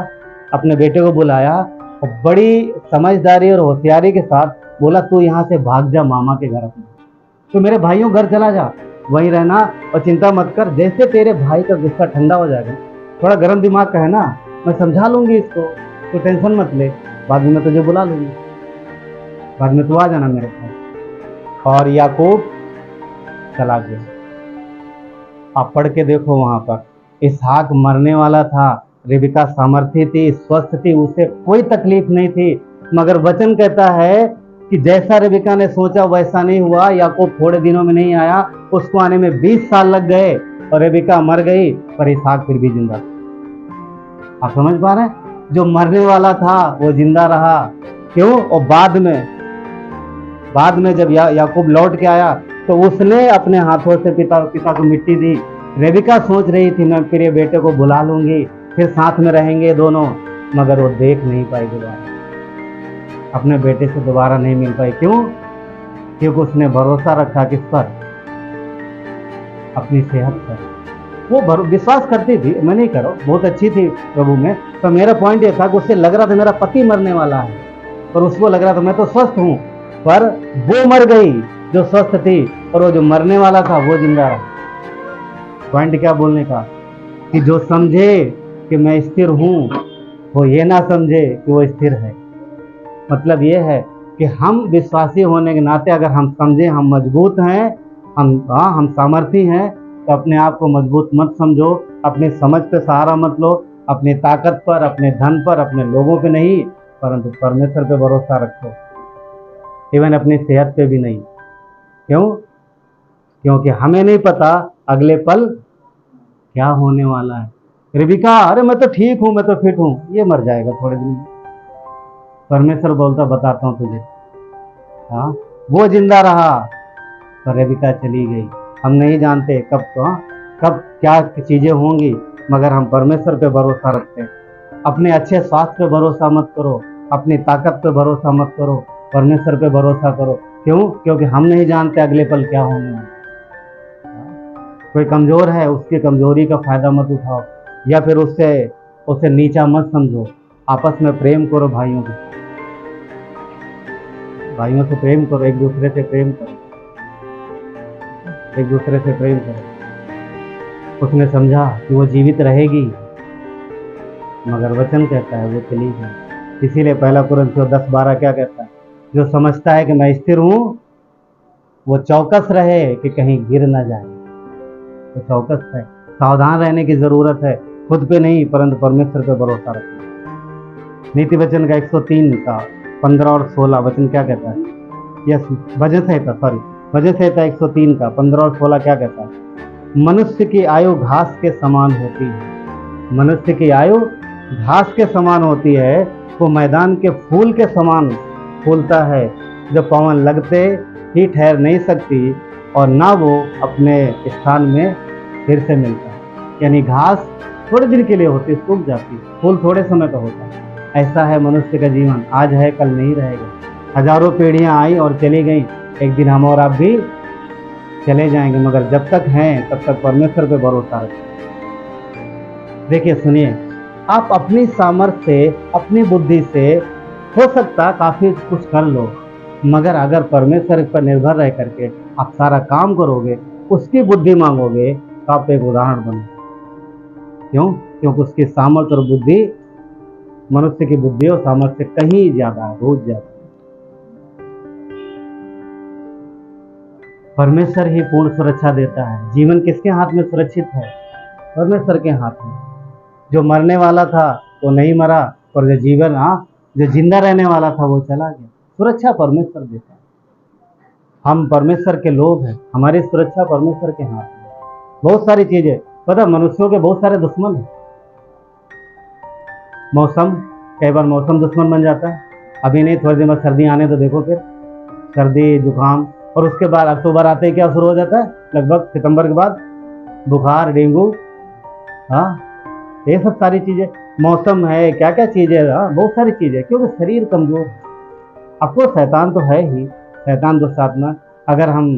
अपने बेटे को बुलाया और बड़ी समझदारी और होशियारी के साथ बोला, तू यहाँ से भाग जा मामा के घर अपने, तो मेरे भाइयों घर चला जा, वहीं रहना और चिंता मत कर। जैसे तेरे भाई का गुस्सा ठंडा हो जाएगा, थोड़ा गर्म दिमाग का है ना, मैं समझा लूंगी इसको, तो टेंशन मत ले, बाद में मैं तुझे बुला लूंगी, बाद में तू आ जाना मेरे पास। और याकूब चला गया। आप पढ़ के देखो वहां पर, इसहाक मरने वाला था, रेबिका सामर्थ्य थी, स्वस्थ थी, उसे कोई तकलीफ नहीं थी। मगर वचन कहता है कि जैसा रेबिका ने सोचा वैसा नहीं हुआ। याकूब थोड़े दिनों में नहीं आया, उसको आने में 20 साल लग गए, और रेबिका मर गई, पर इसहाक फिर भी जिंदा। आप समझ पा रहे हैं, जो मरने वाला था वो जिंदा रहा। क्यों? और बाद में जब याकूब लौट के आया तो उसने अपने हाथों से पिता को मिट्टी दी। रेबिका सोच रही थी मैं प्रिय बेटे को बुला लूंगी, फिर साथ में रहेंगे दोनों, मगर वो देख नहीं पाई दोबारा, अपने बेटे से दोबारा नहीं मिल पाई। क्यों? क्योंकि उसने भरोसा रखा किस पर? अपनी सेहत पर। वो विश्वास करती थी, मैं नहीं करो, बहुत अच्छी थी प्रभु में, तो मेरा पॉइंट ये था कि उससे लग रहा था मेरा पति मरने वाला है, और उसको लग रहा था मैं तो स्वस्थ हूं, पर वो मर गई जो स्वस्थ थी, और वो जो मरने वाला था वो जिंदा रहा। पॉइंट क्या बोलने का, कि जो समझे कि मैं स्थिर हूं, वो ये ना समझे कि वो स्थिर है। मतलब ये है कि हम विश्वासी होने के नाते अगर हम समझे हम मजबूत हैं, हम सामर्थी हैं, तो अपने आप को मजबूत मत समझो, अपनी समझ पे सहारा मत लो, अपनी ताकत पर, अपने धन पर, अपने लोगों पे नहीं, परंतु परमेश्वर पे भरोसा रखो। इवन अपनी सेहत पे भी नहीं। क्यों? क्योंकि हमें नहीं पता अगले पल क्या होने वाला है। रेबिका, अरे मैं तो ठीक हूं, मैं तो फिट हूं, ये मर जाएगा थोड़े दिन में। परमेश्वर बोलता बताता हूं तुझे, वो जिंदा रहा, पर रेबिका चली गई। हम नहीं जानते कब क्या चीजें होंगी, मगर हम परमेश्वर पे भरोसा रखते हैं। अपने अच्छे स्वास्थ्य पे भरोसा मत करो, अपनी ताकत पे भरोसा मत करो, परमेश्वर पे भरोसा करो। क्यों? क्योंकि हम नहीं जानते अगले पल क्या होने वाला। कोई कमजोर है, उसकी कमजोरी का फायदा मत उठाओ, या फिर उसे नीचा मत समझो। आपस में प्रेम करो, भाइयों से प्रेम करो, एक दूसरे से प्रेम करो, एक दूसरे से प्रेम करो। उसने समझा कि वो जीवित रहेगी, मगर वचन कहता है वो चली गई। इसीलिए 1 कुरिन्थियों 10:12 क्या कहता है, जो समझता है कि मैं स्थिर हूं वो चौकस रहे कि कहीं गिर ना जाए। तो चौकस है, सावधान रहने की जरूरत है, खुद पे नहीं परंतु परमेश्वर पे भरोसा रखना। नीति वचन का 103 का 15 और 16 वचन क्या कहता है? यस, भजन संहिता 103 का 15 और 16 क्या कहता है? मनुष्य की आयु घास के समान होती है। मनुष्य की आयु घास के समान होती है, वो मैदान के फूल के समान फूलता है, जो पवन लगते ही ठहर नहीं सकती और ना वो अपने स्थान में फिर से मिलता है। यानी घास थोड़े दिन के लिए होती, सूख जाती, फूल थोड़े समय का होता है। ऐसा है मनुष्य का जीवन, आज है कल नहीं रहेगा। हजारों पीढ़ियां आई और चली गई, एक दिन हम और आप भी चले जाएंगे, मगर जब तक हैं तब तक परमेश्वर पे भरोसा रखें। देखिए सुनिए, आप अपनी सामर्थ्य से, अपनी बुद्धि से हो सकता काफी कुछ कर लो, मगर अगर परमेश्वर पर निर्भर रह करके आप सारा काम करोगे, उसकी बुद्धि मांगोगे, तो आप एक उदाहरण बनो। क्यों? क्योंकि उसकी सामर्थ्य और बुद्धि मनुष्य की बुद्धि और सामर्थ्य कहीं ज्यादा है, बहुत ज्यादा। परमेश्वर ही पूर्ण सुरक्षा देता है। जीवन किसके हाथ में सुरक्षित है? परमेश्वर के हाथ में। जो मरने वाला था वो नहीं मरा, और जो जीवन जो जिंदा रहने वाला था वो चला गया। सुरक्षा परमेश्वर देता है। हम परमेश्वर के लोग हैं, हमारी सुरक्षा परमेश्वर के हाथ में। बहुत सारी चीजें, पता मनुष्यों के बहुत सारे दुश्मन हैं। मौसम, कई बार मौसम दुश्मन बन जाता है। अभी नहीं, थोड़ी देर में सर्दी आने तो देखो, फिर सर्दी जुकाम, और उसके बाद अक्टूबर आते ही क्या शुरू हो जाता है? लगभग सितंबर के बाद बुखार, डेंगू, ये सब सारी चीजें। मौसम है, क्या क्या चीजें, बहुत सारी चीजें, क्योंकि शरीर कमजोर है। आपको शैतान तो है ही, शैतान दुष्टात्मा। अगर हम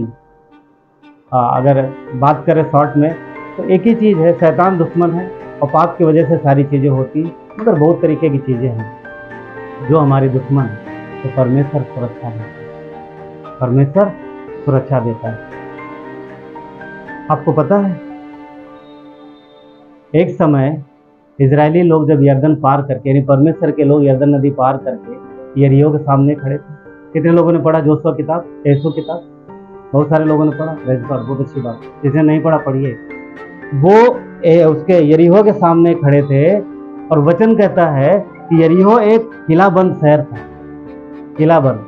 अगर बात करें शॉर्ट में, तो एक ही चीज है, शैतान दुश्मन है, और पाप की वजह से सारी चीजें होती, मगर बहुत तरीके की चीजें हैं जो हमारी दुश्मन है। तो परमेश्वर सुरक्षा देता है, परमेश्वर सुरक्षा देता है। आपको पता है, एक समय इजरायली लोग जब यर्दन पार करके, यानी परमेश्वर के लोग यर्दन नदी पार करके यरीहो के सामने खड़े थे। कितने लोगों ने पढ़ा जोशुआ किताब, यहोशू किताब? बहुत सारे लोगों ने पढ़ा, बहुत अच्छी बात। जिसने नहीं पढ़ा पढ़िए। वो उसके यरीहो के सामने खड़े थे, और वचन कहता है कि यरीहो एक किलाबंद शहर था। किलाबंद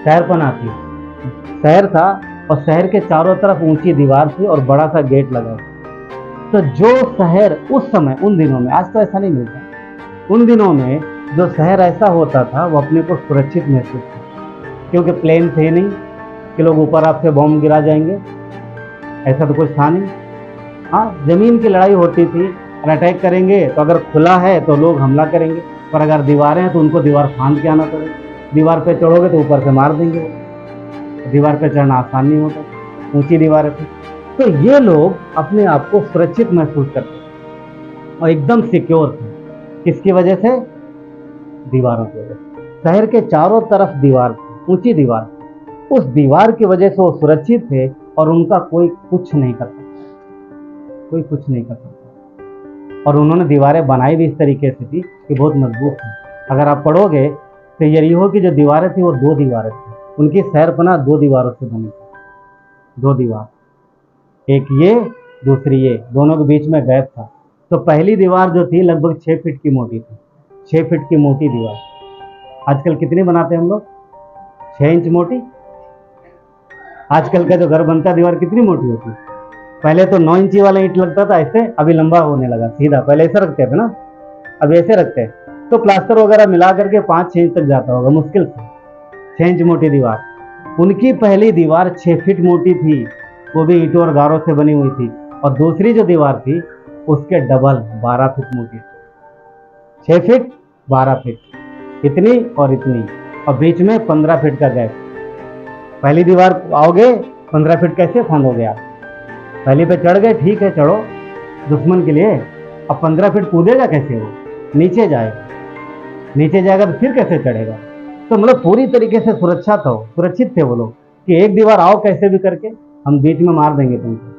शहरपना थी, शहर था, और शहर के चारों तरफ ऊंची दीवार थी और बड़ा सा गेट लगा था। तो जो शहर उस समय, उन दिनों में, आज तो ऐसा नहीं मिलता, उन दिनों में जो शहर ऐसा होता था वो अपने को सुरक्षित महसूस करता, क्योंकि प्लेन थे नहीं कि लोग ऊपर आपसे बॉम्ब गिरा जाएंगे, ऐसा तो कुछ था नहीं। जमीन की लड़ाई होती थी, और अटैक करेंगे तो अगर खुला है तो लोग हमला करेंगे, पर अगर दीवारें हैं तो उनको दीवार फांद के आना पड़ेगा। दीवार पे चढ़ोगे तो ऊपर से मार देंगे, दीवार पे चढ़ना आसान नहीं होता, ऊंची दीवारें थी। तो ये लोग अपने आप को सुरक्षित महसूस करते और एकदम सिक्योर थे। किसकी वजह से? दीवारों की वजह से। शहर के चारों तरफ दीवार थी, ऊंची दीवार। उस दीवार की वजह से वो सुरक्षित थे, और उनका कोई कुछ नहीं कर सकता, कोई कुछ नहीं कर सकता। और उन्होंने दीवारें बनाई भी इस तरीके से थी कि बहुत मजबूत थी। अगर आप पढ़ोगे तो यरीहो की जो दीवारें थी वो 2 दीवारें थी, उनकी शहरपना 2 दीवारों से बनी थी। 2 दीवार, एक ये, दूसरी ये, दोनों के बीच में गैप था। तो पहली दीवार जो थी लगभग 6 फीट की मोटी थी, 6 फीट की मोटी दीवार। आजकल कितनी बनाते हैं हम लोग? 6 इंच मोटी। आजकल का जो घर बनता है दीवार कितनी मोटी होती है? पहले तो 9 इंची वाला ईंट लगता था ऐसे, अभी लंबा होने लगा सीधा। पहले ऐसे रखते थे ना, अब ऐसे रखते हैं। तो प्लास्टर वगैरह मिला करके 5-6 इंच तक जाता होगा मुश्किल से, 6 इंच मोटी दीवार। उनकी पहली दीवार 6 फीट मोटी थी, वो भी ईंटों और गारों से बनी हुई थी। और दूसरी जो दीवार थी उसके डबल 12 फीट मोटी, 6 फीट 12 फीट, इतनी और इतनी, और बीच में 15 फीट का गैप। पहली दीवार आओगे 15 फीट कैसे फांदोगे आप? पहली पे चढ़ गए, ठीक है चढ़ो दुश्मन के लिए, अब 15 फीट कूदेगा कैसे? वो नीचे जाएगा, नीचे जाएगा तो फिर कैसे चढ़ेगा? तो मतलब पूरी तरीके से सुरक्षित थे वो लोग कि एक दीवार आओ कैसे भी करके, हम बीच में मार देंगे तुमको।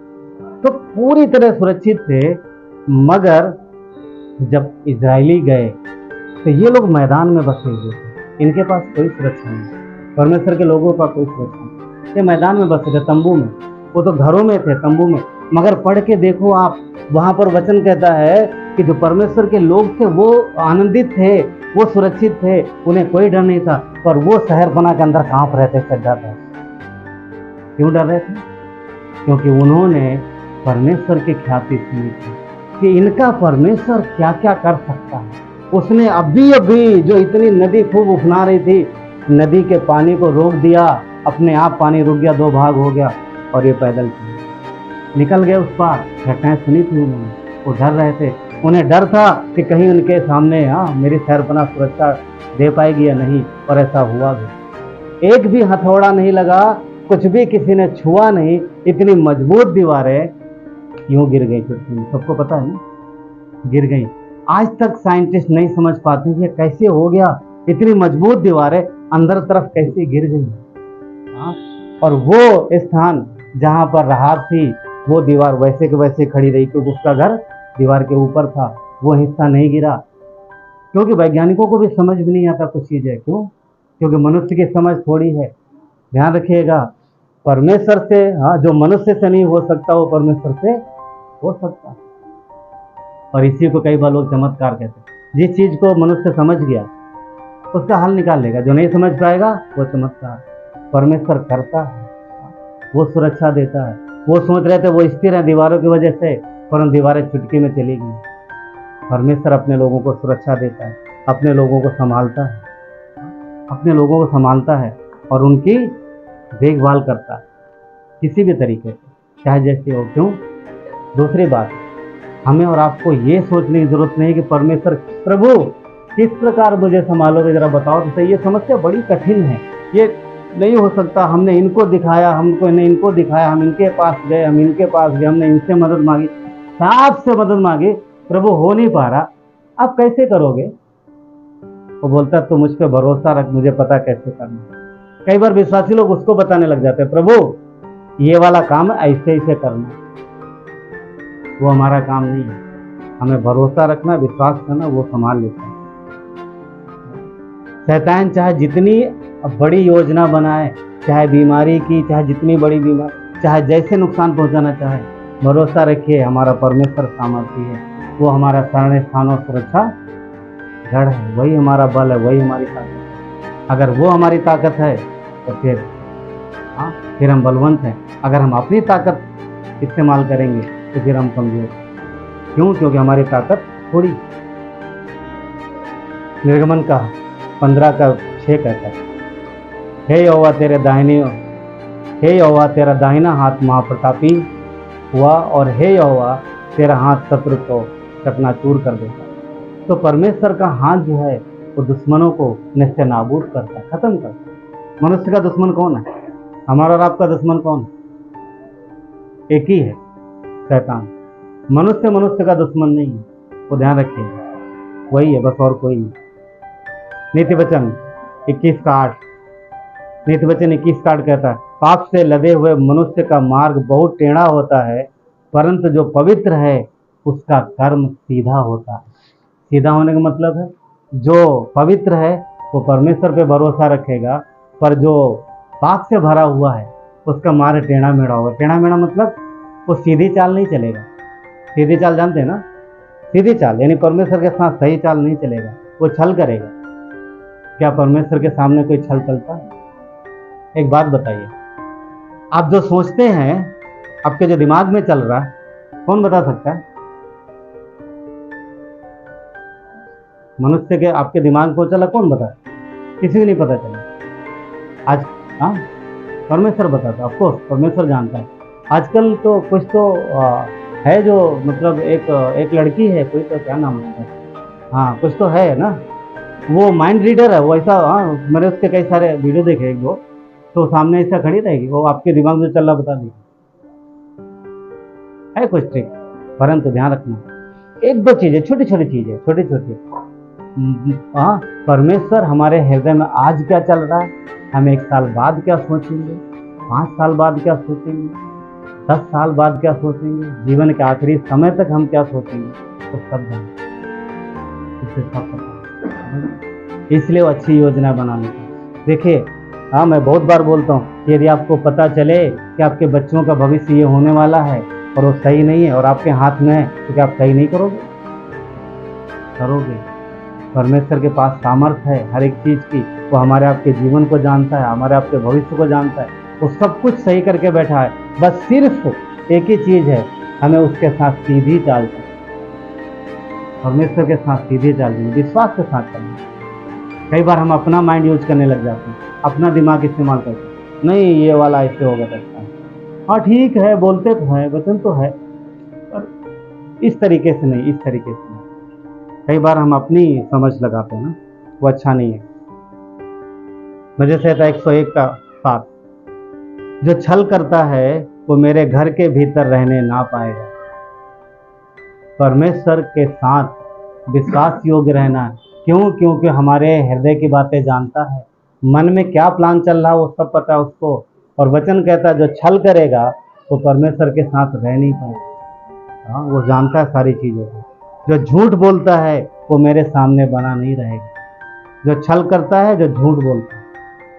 तो पूरी तरह सुरक्षित थे। मगर जब इजरायली गए तो ये लोग मैदान में बसे हुए थे, इनके पास कोई सुरक्षा नहीं, परमेश्वर के लोगों का कोई सुरक्षा नहीं। ये मैदान में बसे थे, तंबू में। वो तो घरों में थे, तंबू में। मगर पढ़ के देखो आप, वहां पर वचन कहता है कि जो परमेश्वर के लोग थे वो आनंदित थे, वो सुरक्षित थे, उन्हें कोई डर नहीं था। पर वो शहरपना के अंदर कांप रहे थे, डर रहे थे। क्यों डर रहे थे? क्योंकि उन्होंने परमेश्वर की ख्याति सुनी थी कि इनका परमेश्वर क्या क्या कर सकता है। उसने अभी अभी जो इतनी नदी खूब उफना रही थी, नदी के पानी को रोक दिया, अपने आप पानी रुक गया, 2 भाग हो गया, और ये पैदल चले निकल गए उस पार। घटनाएं सुनी थी उन्होंने, वो डर रहे थे। उन्हें डर था कि कहीं उनके सामने मेरी शहरपना सुरक्षा दे पाएगी या नहीं, और ऐसा हुआ भी। एक भी हथौड़ा नहीं लगा, कुछ भी किसी ने छुआ नहीं। इतनी मजबूत दीवारें यूं गिर गई पृथ्वी में, सबको पता है ना, गिर गई। आज तक साइंटिस्ट नहीं समझ पाते कि कैसे हो गया, इतनी मजबूत दीवारें अंदर तरफ कैसे गिर गई। और वो स्थान जहां पर राहब थी, वो दीवार वैसे के वैसे खड़ी रही, क्योंकि उसका घर दीवार के ऊपर था, वो हिस्सा नहीं गिरा। क्योंकि वैज्ञानिकों को भी समझ भी नहीं आता कुछ चीजें। क्यों? क्योंकि मनुष्य की समझ थोड़ी है। ध्यान रखिएगा, परमेश्वर से, जो मनुष्य से नहीं हो सकता वो परमेश्वर से हो सकता। और इसी को कई बार लोग चमत्कार कहते हैं। जिस चीज को मनुष्य समझ गया उसका हल निकाल लेगा, जो नहीं समझ पाएगा वो चमत्कार। परमेश्वर करता है, वो सुरक्षा देता है। वो सोच रहे थे वो स्थिर है दीवारों की वजह से, परंतु दीवारें चुटकी में चली गई। परमेश्वर अपने लोगों को सुरक्षा देता है, अपने लोगों को संभालता है, अपने लोगों को संभालता है और उनकी देखभाल करता है किसी भी तरीके से, चाहे जैसे हो। क्यों? दूसरी बात, हमें और आपको ये सोचने की जरूरत नहीं कि परमेश्वर प्रभु किस प्रकार मुझे संभालोगे, जरा बताओ तो सही। ये समस्या बड़ी कठिन है, ये नहीं हो सकता। हमने इनको दिखाया, हमको ने इनको दिखाया, हम इनके पास गए, हम इनके पास गए, हमने इनसे मदद मांगी, साहब से मदद मांगी, प्रभु हो नहीं पा रहा, आप कैसे करोगे? वो बोलता तू मुझ पर भरोसा रख, मुझे पता कैसे करना। कई बार विश्वासी लोग उसको बताने लग जाते हैं, प्रभु ये वाला काम ऐसे ऐसे करना। वो हमारा काम नहीं है, हमें भरोसा रखना, विश्वास करना, वो संभाल लेता है। शैतान चाहे जितनी बड़ी योजना बनाए, चाहे बीमारी की, चाहे जितनी बड़ी बीमारी, चाहे जैसे नुकसान पहुंचाना चाहे, भरोसा रखिए हमारा परमेश्वर सामर्थी है। वो हमारा शरण स्थान और सुरक्षा गढ़ है, वही हमारा बल है, वही हमारी ताकत है। अगर वो हमारी ताकत है तो फिर हम बलवंत हैं। अगर हम अपनी ताकत इस्तेमाल करेंगे तो फिर हम कमजोर। क्यों? क्योंकि हमारी ताकत थोड़ी। निर्गमन का 15:6 कहता है, हे यहोवा तेरा दाहिना हाथ महाप्रतापी हुआ, और हे यहोवा तेरा हाथ शत्रु को चकनाचूर कर देता। तो परमेश्वर का हाथ जो है वो दुश्मनों को निश्चय नाबूद करता है, खत्म करता है। मनुष्य का दुश्मन कौन है? हमारा और आपका दुश्मन कौन है? एक ही है, शैतान। मनुष्य का दुश्मन नहीं है, वो ध्यान रखिएगा, वही है बस, और कोई नहीं। नीतिवचन 21:8 कहता है, पाप से लदे हुए मनुष्य का मार्ग बहुत टेढ़ा होता है, परंतु जो पवित्र है उसका कर्म सीधा होता है। सीधा होने का मतलब है जो पवित्र है वो परमेश्वर पे भरोसा रखेगा, पर जो पाप से भरा हुआ है उसका मार्ग टेढ़ा मेढ़ा होगा। टेढ़ा मेढ़ा मतलब वो सीधी चाल नहीं चलेगा। सीधी चाल जानते हैं ना? सीधी चाल यानी परमेश्वर के साथ सही चाल नहीं चलेगा, वो छल करेगा। क्या परमेश्वर के सामने कोई छल चलता है? एक बात बताइए, आप जो सोचते हैं, आपके जो दिमाग में चल रहा है, कौन बता सकता है? मनुष्य के आपके दिमाग को चला कौन बता? किसी को नहीं पता चला। आज परमेश्वर बताता, ऑफकोर्स परमेश्वर जानता है। आजकल तो कुछ तो है जो मतलब एक लड़की है, कोई तो क्या नाम है, कुछ तो है ना, वो माइंड रीडर है, वो ऐसा, मैंने उसके कई सारे वीडियो देखे, एक दो, तो सामने ऐसा खड़ी रहेगी, वो आपके दिमाग में चल रहा बता देगी। है कुछ ट्रिक, परंतु ध्यान रखना, एक दो चीजें, छोटी छोटी चीजें, छोटी परमेश्वर हमारे हृदय में आज क्या चल रहा है, हम 1 साल बाद क्या सोचेंगे, 5 साल बाद क्या सोचेंगे, 10 साल बाद क्या सोचेंगे, जीवन के आखिरी समय तक हम क्या सोचेंगे, तो सब जानते, उसे सब पता। इसलिए वो अच्छी योजना बना लेते हैं। देखिए, मैं बहुत बार बोलता हूँ, कि यदि आपको पता चले कि आपके बच्चों का भविष्य ये होने वाला है और वो सही नहीं है और आपके हाथ में है, तो क्या आप सही नहीं करोगे? करोगे। परमेश्वर के पास सामर्थ्य है हर एक चीज़ की। वो हमारे आपके जीवन को जानता है, हमारे आपके भविष्य को जानता है, वो सब कुछ सही करके बैठा है। बस सिर्फ एक ही चीज़ है, हमें उसके साथ सीधी चाल चलनी, परमेश्वर के साथ सीधी चाल चलनी, विश्वास के साथ चलनी। कई बार हम अपना माइंड यूज करने लग जाते हैं, अपना दिमाग इस्तेमाल करते हैं, नहीं ये वाला ऐसे होगा अच्छा, हाँ ठीक है, बोलते तो है, वचन तो है, पर इस तरीके से नहीं, इस तरीके से नहीं। कई बार हम अपनी समझ लगाते हैं ना, वो अच्छा नहीं है। मुझे से 101 का 7, जो छल करता है वो मेरे घर के भीतर रहने ना पाएगा। परमेश्वर के साथ विश्वास योग्य रहना है। क्यों? क्योंकि हमारे हृदय की बातें जानता है, मन में क्या प्लान चल रहा है वो सब पता है उसको। और वचन कहता है जो छल करेगा वो परमेश्वर के साथ रह नहीं पाएगा। हाँ, वो जानता है सारी चीज़ों को। जो झूठ बोलता है वो मेरे सामने बना नहीं रहेगा। जो छल करता है, जो झूठ बोलता है।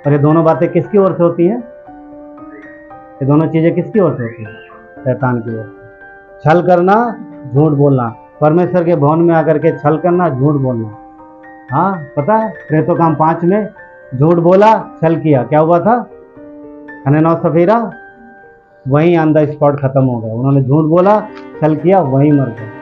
और ये दोनों बातें किसकी ओर से होती हैं? ये दोनों चीज़ें किसकी ओर से होती हैं? शैतान की ओर से। छल करना, झूठ बोलना। परमेश्वर के भवन में आकर के छल करना, झूठ बोलना। हाँ, पता है प्रेतोकाम 5 में झूठ बोला, छल किया, क्या हुआ था? हनन्याह और सफीरा वहीं ऑन द स्पॉट खत्म हो गए। उन्होंने झूठ बोला, छल किया, वहीं मर गए।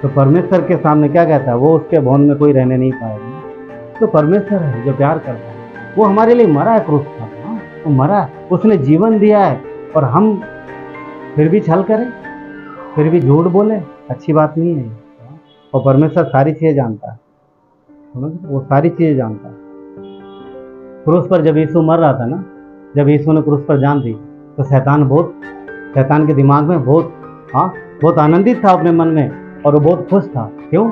तो परमेश्वर के सामने क्या कहता है? वो उसके भवन में कोई रहने नहीं पाएगा। तो परमेश्वर है जो प्यार करता है, वो हमारे लिए मरा है क्रूस पर। हाँ, वो मरा है, उसने जीवन दिया है, और हम फिर भी छल करें, फिर भी झूठ बोले, अच्छी बात नहीं है। और परमेश्वर सारी चीज़ें जानता है, वो सारी चीज़ें जानता है। क्रूस पर जब यीशु मर रहा था ना, जब यीशु ने क्रूस पर जान दी, तो शैतान के दिमाग में बहुत आनंदित था अपने मन में, और वो बहुत खुश था। क्यों?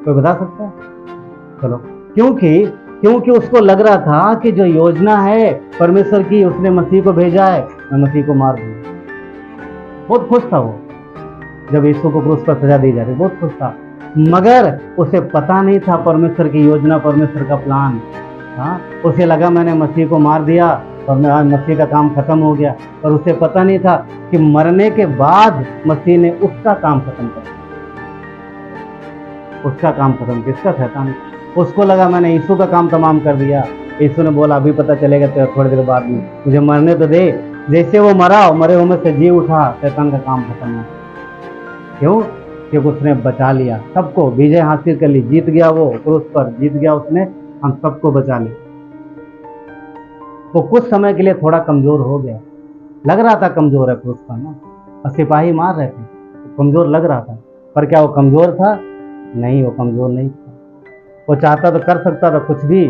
कोई बता सकता है? चलो, क्योंकि उसको लग रहा था कि जो योजना है परमेश्वर की, उसने मसीह को भेजा है, मैं मसीह को मार दूंगा। बहुत खुश था वो, जब यीशु को क्रूस पर सजा दी जा रही, बहुत खुश था। मगर उसे पता नहीं था परमेश्वर की योजना, परमेश्वर का प्लान। हाँ, उसे लगा मैंने मसीह को मार दिया और मसीह का काम खत्म हो गया, और उसे पता नहीं था कि मरने के बाद मसीह ने उसका काम खत्म कर दिया। उसका काम खत्म किसका? शैतान। उसको लगा मैंने यीशु का काम तमाम कर दिया। यीशु ने बोला अभी पता चलेगा तेरा थोड़ी देर बाद में, मुझे मरने तो दे। जैसे वो मरा, मरे हुए में से जी उठा, शैतान का काम खत्म हो। क्यों? क्योंकि उसने बचा लिया सबको, विजय हासिल कर ली, जीत गया, वो क्रूस पर जीत गया, उसने हम सबको बचा लिया। वो कुछ समय के लिए थोड़ा कमजोर हो गया, लग रहा था कमजोर है क्रूस पर ना, और सिपाही मार रहे थे, तो कमजोर लग रहा था। पर क्या वो कमजोर था? नहीं, वो कमजोर नहीं था। वो चाहता तो कर सकता था कुछ भी,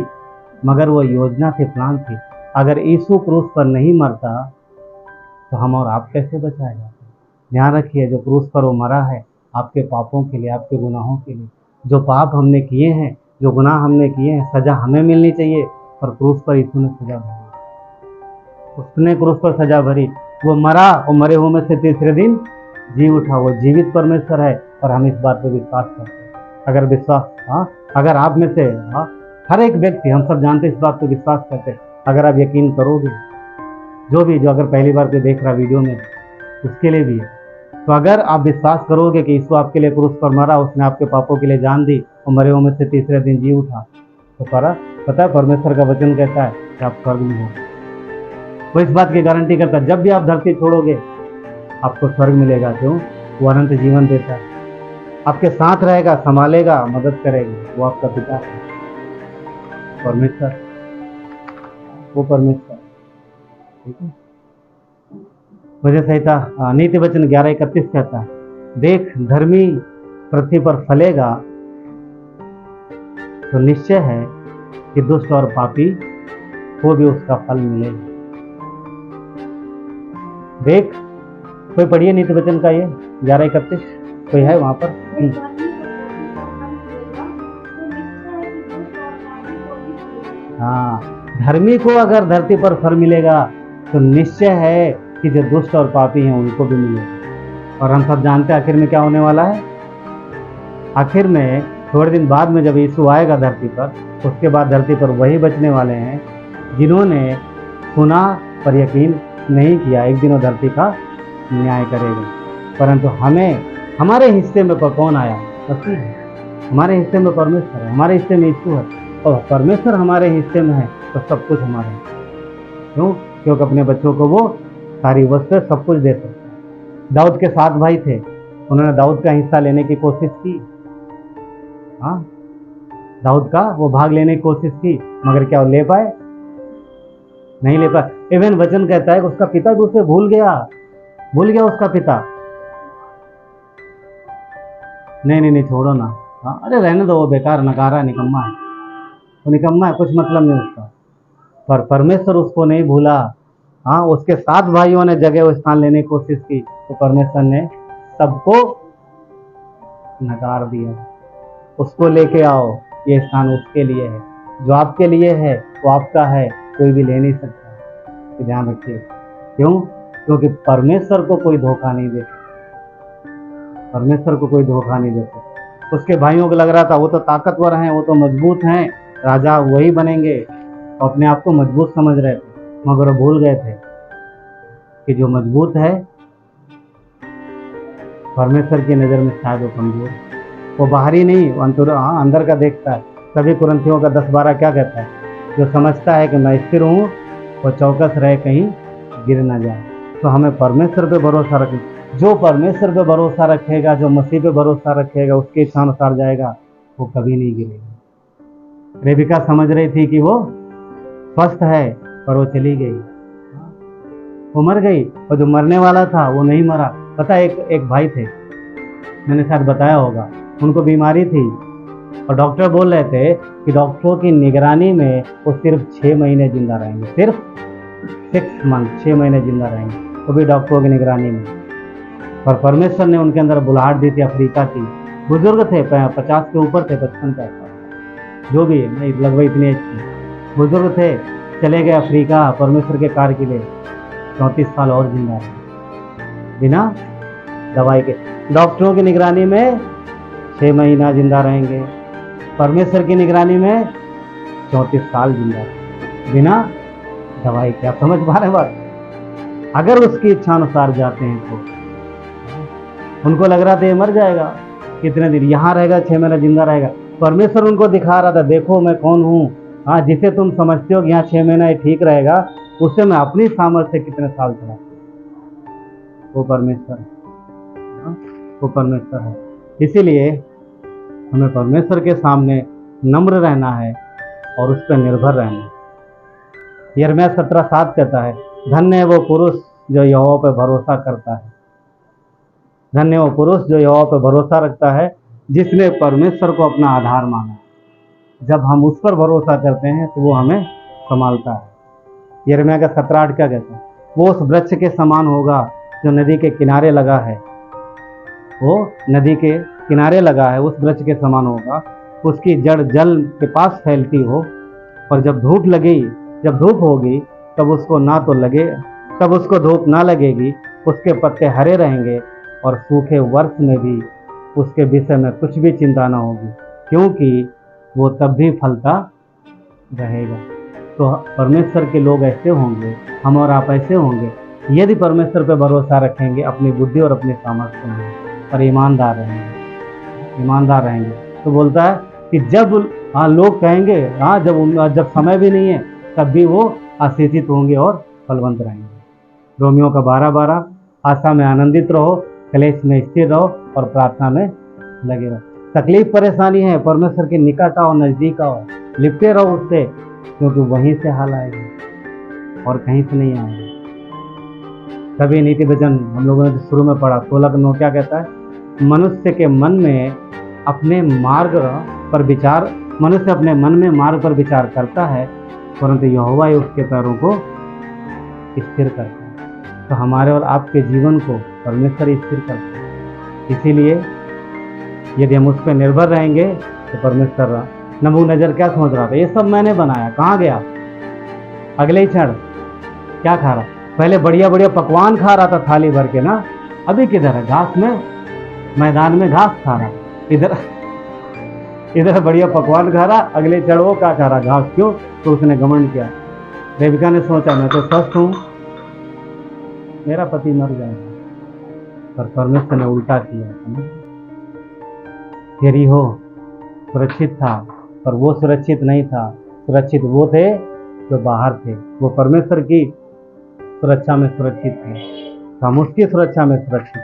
मगर वो योजना थी, प्लान थी। अगर यीशु क्रूस पर नहीं मरता तो हम और आप कैसे बचाए जाते? ध्यान रखिए, जो क्रूस पर वो मरा है आपके पापों के लिए, आपके गुनाहों के लिए। जो पाप हमने किए हैं, जो गुनाह हमने किए हैं, सजा हमें मिलनी चाहिए, पर क्रूस पर यीशु ने सजा भरी। उसने क्रूस पर सजा भरी, वो मरा, और मरे हुए में से तीसरे दिन जी उठा। वो जीवित परमेश्वर है, और हम इस बात पर विश्वास करते हैं। अगर विश्वास, अगर आप में से हर एक व्यक्ति, हम सब जानते हैं, इस बात पर विश्वास करते हैं, अगर आप यकीन करोगे, जो अगर पहली बार कोई देख रहा वीडियो में, उसके लिए भी है, तो अगर आप विश्वास करोगे कि यीशु आपके लिए क्रूस पर मरा, उसने आपके पापों के लिए जान दी, और मरे हुए में से तीसरे दिन जी उठा, तो पता है परमेश्वर का वचन कहता है कि आप स्वर्ग में हो। वो इस बात की गारंटी करता है, जब भी आप धरती छोड़ोगे आपको स्वर्ग मिलेगा। क्यों? वो अनंत जीवन देता है, आपके साथ रहेगा, संभालेगा, मदद करेगा। वो आपका पिता है, परमेश्वर, वो परमेश्वर। ठीक है। वजह संहिता नीति वचन 11:31 कहता है, देख धर्मी पृथ्वी पर फलेगा तो निश्चय है कि दुष्ट और पापी को भी उसका फल मिलेगा। देख, कोई पढ़िए नीति वचन का ये 11:31, कोई है वहां पर? हाँ, धर्मी को अगर धरती पर फल मिलेगा तो निश्चय है कि जो दुष्ट और पापी हैं उनको भी मिलेगा। और हम सब जानते हैं आखिर में क्या होने वाला है। आखिर में थोड़े दिन बाद में जब यीशु आएगा धरती पर, उसके बाद धरती पर वही बचने वाले हैं जिन्होंने सुना पर यकीन नहीं किया एक दिन वो धरती का न्याय करेगा। परंतु हमें हमारे हिस्से में कौन आया? मसीह है। हमारे हिस्से में परमेश्वर है, हमारे हिस्से में यीशु है, और परमेश्वर हमारे हिस्से में है तो सब कुछ हमारे है। क्यों? क्योंकि अपने बच्चों को वो सारी वस्तु सब कुछ दे सकता है। दाऊद के 7 भाई थे, उन्होंने दाऊद का हिस्सा लेने की कोशिश की। हाँ, दाऊद का वो भाग लेने की कोशिश की, मगर क्या वो ले पाए? नहीं ले पाए। इवन वचन कहता है कि उसका पिता भी उसे भूल गया उसका पिता। नहीं छोड़ो ना। हाँ, अरे रहने दो, वो बेकार नकारा निकम्मा है, वो निकम्मा है, कुछ मतलब नहीं उसका। पर परमेश्वर उसको नहीं भूला। हाँ, उसके 7 भाइयों ने जगह वो स्थान लेने की कोशिश की तो परमेश्वर ने सबको नकार दिया। उसको लेके आओ, ये स्थान उसके लिए है, जो आपके लिए है वो आपका है, कोई भी ले नहीं सकता। तो ध्यान रखिए। क्यों? क्योंकि परमेश्वर को कोई धोखा नहीं दे सकता, परमेश्वर को कोई धोखा नहीं दे सकता। उसके भाइयों को लग रहा था वो तो ताकतवर हैं, वो तो मजबूत हैं, राजा वही बनेंगे, तो अपने आप को मजबूत समझ रहे थे, मगर वो भूल गए थे कि जो मजबूत है परमेश्वर की नज़र में शायद वो कमजोर है। वो बाहरी नहीं, वो अंदर का देखता है। सभी कुरिन्थियों का 10-12 क्या कहता है? जो समझता है कि मैं स्थिर हूँ वो चौकस रहे कहीं गिर ना जाए। तो हमें परमेश्वर पे भरोसा रखें। जो परमेश्वर पे भरोसा रखेगा, जो मसीह पे भरोसा रखेगा, उसके इच्छानुसार जाएगा, वो कभी नहीं गिरेगा। रेबिका समझ रही थी कि वो स्वस्थ है, पर वो चली गई, वो मर गई। और जो मरने वाला था वो नहीं मरा। पता है, एक भाई थे, मैंने शायद बताया होगा, उनको बीमारी थी और डॉक्टर बोल रहे थे कि डॉक्टरों की निगरानी में वो सिर्फ 6 महीने जिंदा रहेंगे, सिर्फ 6 मंथ, 6 महीने जिंदा रहेंगे, वो भी डॉक्टरों की निगरानी में। पर परमेश्वर ने उनके अंदर बुलाहट दी थी अफ्रीका की। बुजुर्ग थे, 50 के ऊपर थे, 55 का, जो भी है, नहीं लगभग इतनी अच्छी बुजुर्ग थे। चले गए अफ्रीका परमेश्वर के कार्य के लिए। 34 साल और जिंदा रहे बिना दवाई के। डॉक्टरों की निगरानी में 6 महीना जिंदा रहेंगे, परमेश्वर की निगरानी में 34 साल जिंदा रहेंगे बिना दवाई के। आप समझ पा रहे बात? अगर उसकी इच्छा अनुसार जाते हैं तो उनको लग रहा था ये मर जाएगा, कितने दिन यहाँ रहेगा, 6 महीना जिंदा रहेगा। परमेश्वर उनको दिखा रहा था, देखो मैं कौन हूँ। हाँ, जिसे तुम समझते हो कि यहाँ 6 महीना ये ठीक रहेगा, उससे मैं अपनी सामर्थ्य से कितने साल चला। वो परमेश्वर है, वो परमेश्वर है। इसीलिए हमें परमेश्वर के सामने नम्र रहना है और उस पर निर्भर रहना है। यिर्मयाह 17:7 कहता है, धन्य है वो पुरुष जो यहोवा पर भरोसा करता है, धन्य वो पुरुष जो यहोवा पर भरोसा रखता है, जिसने परमेश्वर को अपना आधार माना। जब हम उस पर भरोसा करते हैं तो वो हमें संभालता है। यिर्मयाह का 17:8 क्या कहता है? वो उस वृक्ष के समान होगा जो नदी के किनारे लगा है, वो नदी के किनारे लगा है, उस वृक्ष के समान होगा। उसकी जड़ जल के पास फैलती हो, और जब धूप होगी तब उसको धूप ना लगेगी। उसके पत्ते हरे रहेंगे और सूखे वर्ष में भी उसके विषय में कुछ भी चिंता ना होगी, क्योंकि वो तब भी फलता रहेगा। तो परमेश्वर के लोग ऐसे होंगे, हम और आप ऐसे होंगे, यदि परमेश्वर पर भरोसा रखेंगे अपनी बुद्धि और अपने सामर्थ्य में, और ईमानदार रहेंगे। तो बोलता है कि जब लोग कहेंगे जब समय भी नहीं है, तब भी वो आशीषित होंगे और फलवंत रहेंगे। रोमियो का 12:12, आशा में आनंदित रहो, क्लेश में स्थिर रहो और प्रार्थना में लगे रहो। तकलीफ परेशानी है, परमेश्वर के निकट आओ, नजदीक आओ, लिपटे रहो उससे, क्योंकि वहीं से हाल आएगा और कहीं से नहीं आएगा। तभी नीति वचन हम लोगों ने शुरू में पढ़ा 16:9 क्या कहता है? मनुष्य अपने मन में मार्ग पर विचार करता है, परंतु यहोवा उसके पैरों को स्थिर करता है। तो हमारे और आपके जीवन को परमेश्वर स्थिर करता है। इसीलिए यदि हम उस पर निर्भर रहेंगे तो परमेश्वर। नबूकदनेस्सर क्या सोच रहा था? ये सब मैंने बनाया, कहाँ गया? अगले ही क्षण क्या खा रहा? पहले बढ़िया बढ़िया पकवान खा रहा था थाली भर के ना, अभी किधर है? घास में, मैदान में घास खा रहा। इधर बढ़िया पकवान खा रहा, अगले क्षण वो क्या खा रहा? घास। क्यों? तो उसने घमंड किया, देविका ने सोचा मैं तो स्वस्थ हूँ, मेरा पति मर जाएगा, पर परमेश्वर ने उल्टा किया। यरीहो सुरक्षित था, पर वो सुरक्षित नहीं था। सुरक्षित वो थे जो बाहर थे, वो परमेश्वर की सुरक्षा में सुरक्षित थे, हम उसकी सुरक्षा में सुरक्षित।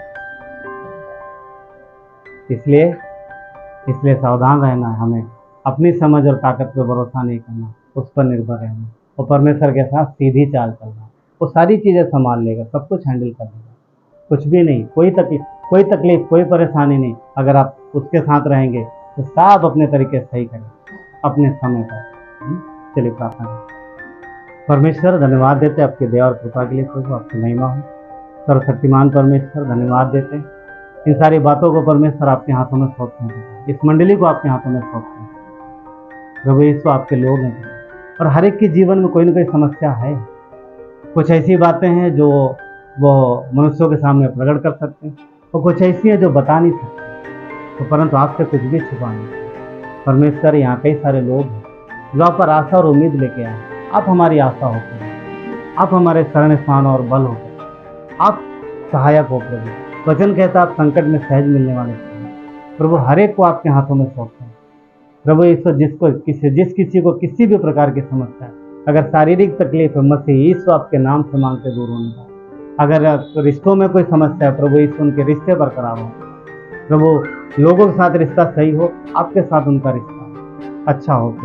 इसलिए सावधान रहना है हमें, अपनी समझ और ताकत पर भरोसा नहीं करना, उस पर निर्भर रहना और परमेश्वर के साथ सीधी चाल चलना। वो सारी चीज़ें संभाल लेगा, सब कुछ हैंडल कर लेगा, कुछ भी नहीं, कोई तकलीफ, कोई परेशानी नहीं। अगर आप उसके साथ रहेंगे तो सब अपने तरीके से सही करें, अपने समय पर। चलिए प्रार्थना करें। परमेश्वर धन्यवाद देते आपके दया और कृपा के लिए, प्रभु आपकी महिमा हो। सर्वशक्तिमान परमेश्वर धन्यवाद देते हैं, इन सारी बातों को परमेश्वर आपके हाथों में सौंपते हैं, इस मंडली को आपके हाथों में सौंपते हैं। प्रभु यीशु आपके लोग हैं और हर एक के जीवन में कोई ना कोई समस्या है। कुछ ऐसी बातें हैं जो वो मनुष्यों के सामने प्रकट कर सकते हैं और कुछ ऐसी हैं जो बता नहीं सकते, तो परंतु आपसे कुछ भी छुपा नहीं। परमेश्वर यहाँ कई सारे लोग हैं जो आप पर आशा और उम्मीद लेके आए। आप हमारी आशा होकर, आप हमारे शरण स्थान और बल होकर, आप सहायक हो प्रभु। वचन कहता आप संकट में सहज मिलने वाले प्रभु, हर एक को आपके हाथों में सौंपते हैं प्रभु। ईश्वर जिस किसी को किसी भी प्रकार की समस्या है, अगर शारीरिक तकलीफ है, मसीह ईश्वर आपके नाम से मांगते दूर होने का। अगर रिश्तों में कोई समस्या है प्रभु ईश्वर, उनके रिश्ते बरकरार हो प्रभु, लोगों के साथ रिश्ता सही हो, आपके साथ उनका रिश्ता अच्छा हो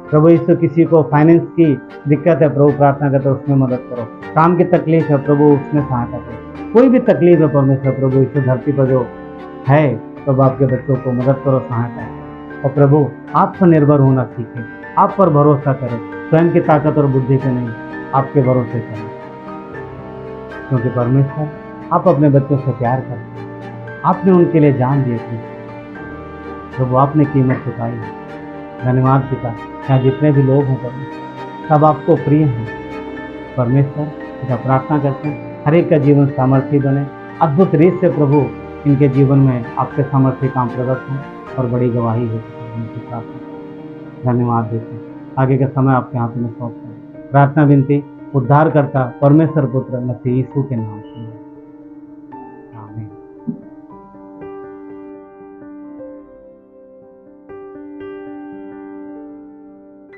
प्रभु यीशु। किसी को फाइनेंस की दिक्कत है प्रभु, प्रार्थना करते उसमें मदद करो। काम की तकलीफ है प्रभु, उसमें सहायता करो। कोई भी तकलीफ है परमेश्वर प्रभु यीशु, धरती पर जो है प्रभु, आपके बच्चों को मदद करो, सहायता करो। और प्रभु आप पर निर्भर होना सीखें, आप पर भरोसा करें, स्वयं की ताकत और बुद्धि पे नहीं, आपके भरोसे करें, क्योंकि परमेश्वर आप अपने बच्चों से प्यार करते हैं। आपने उनके लिए जान दी थी प्रभु, आपने कीमत चुकाई है। धन्यवाद पिता, यहाँ जितने भी लोग हैं प्रभु, सब आपको प्रिय हैं परमेश्वर। पिता प्रार्थना करते हैं हर एक का जीवन सामर्थ्य बने, अद्भुत रीत से प्रभु इनके जीवन में आपके सामर्थ्य काम प्रकट हो और बड़ी गवाही हो। धन्यवाद देते हैं, आगे का समय आपके हाथों में सौंपते हैं। प्रार्थना विनती उद्धार करता परमेश्वर पुत्र मसीह यीशु के नाम।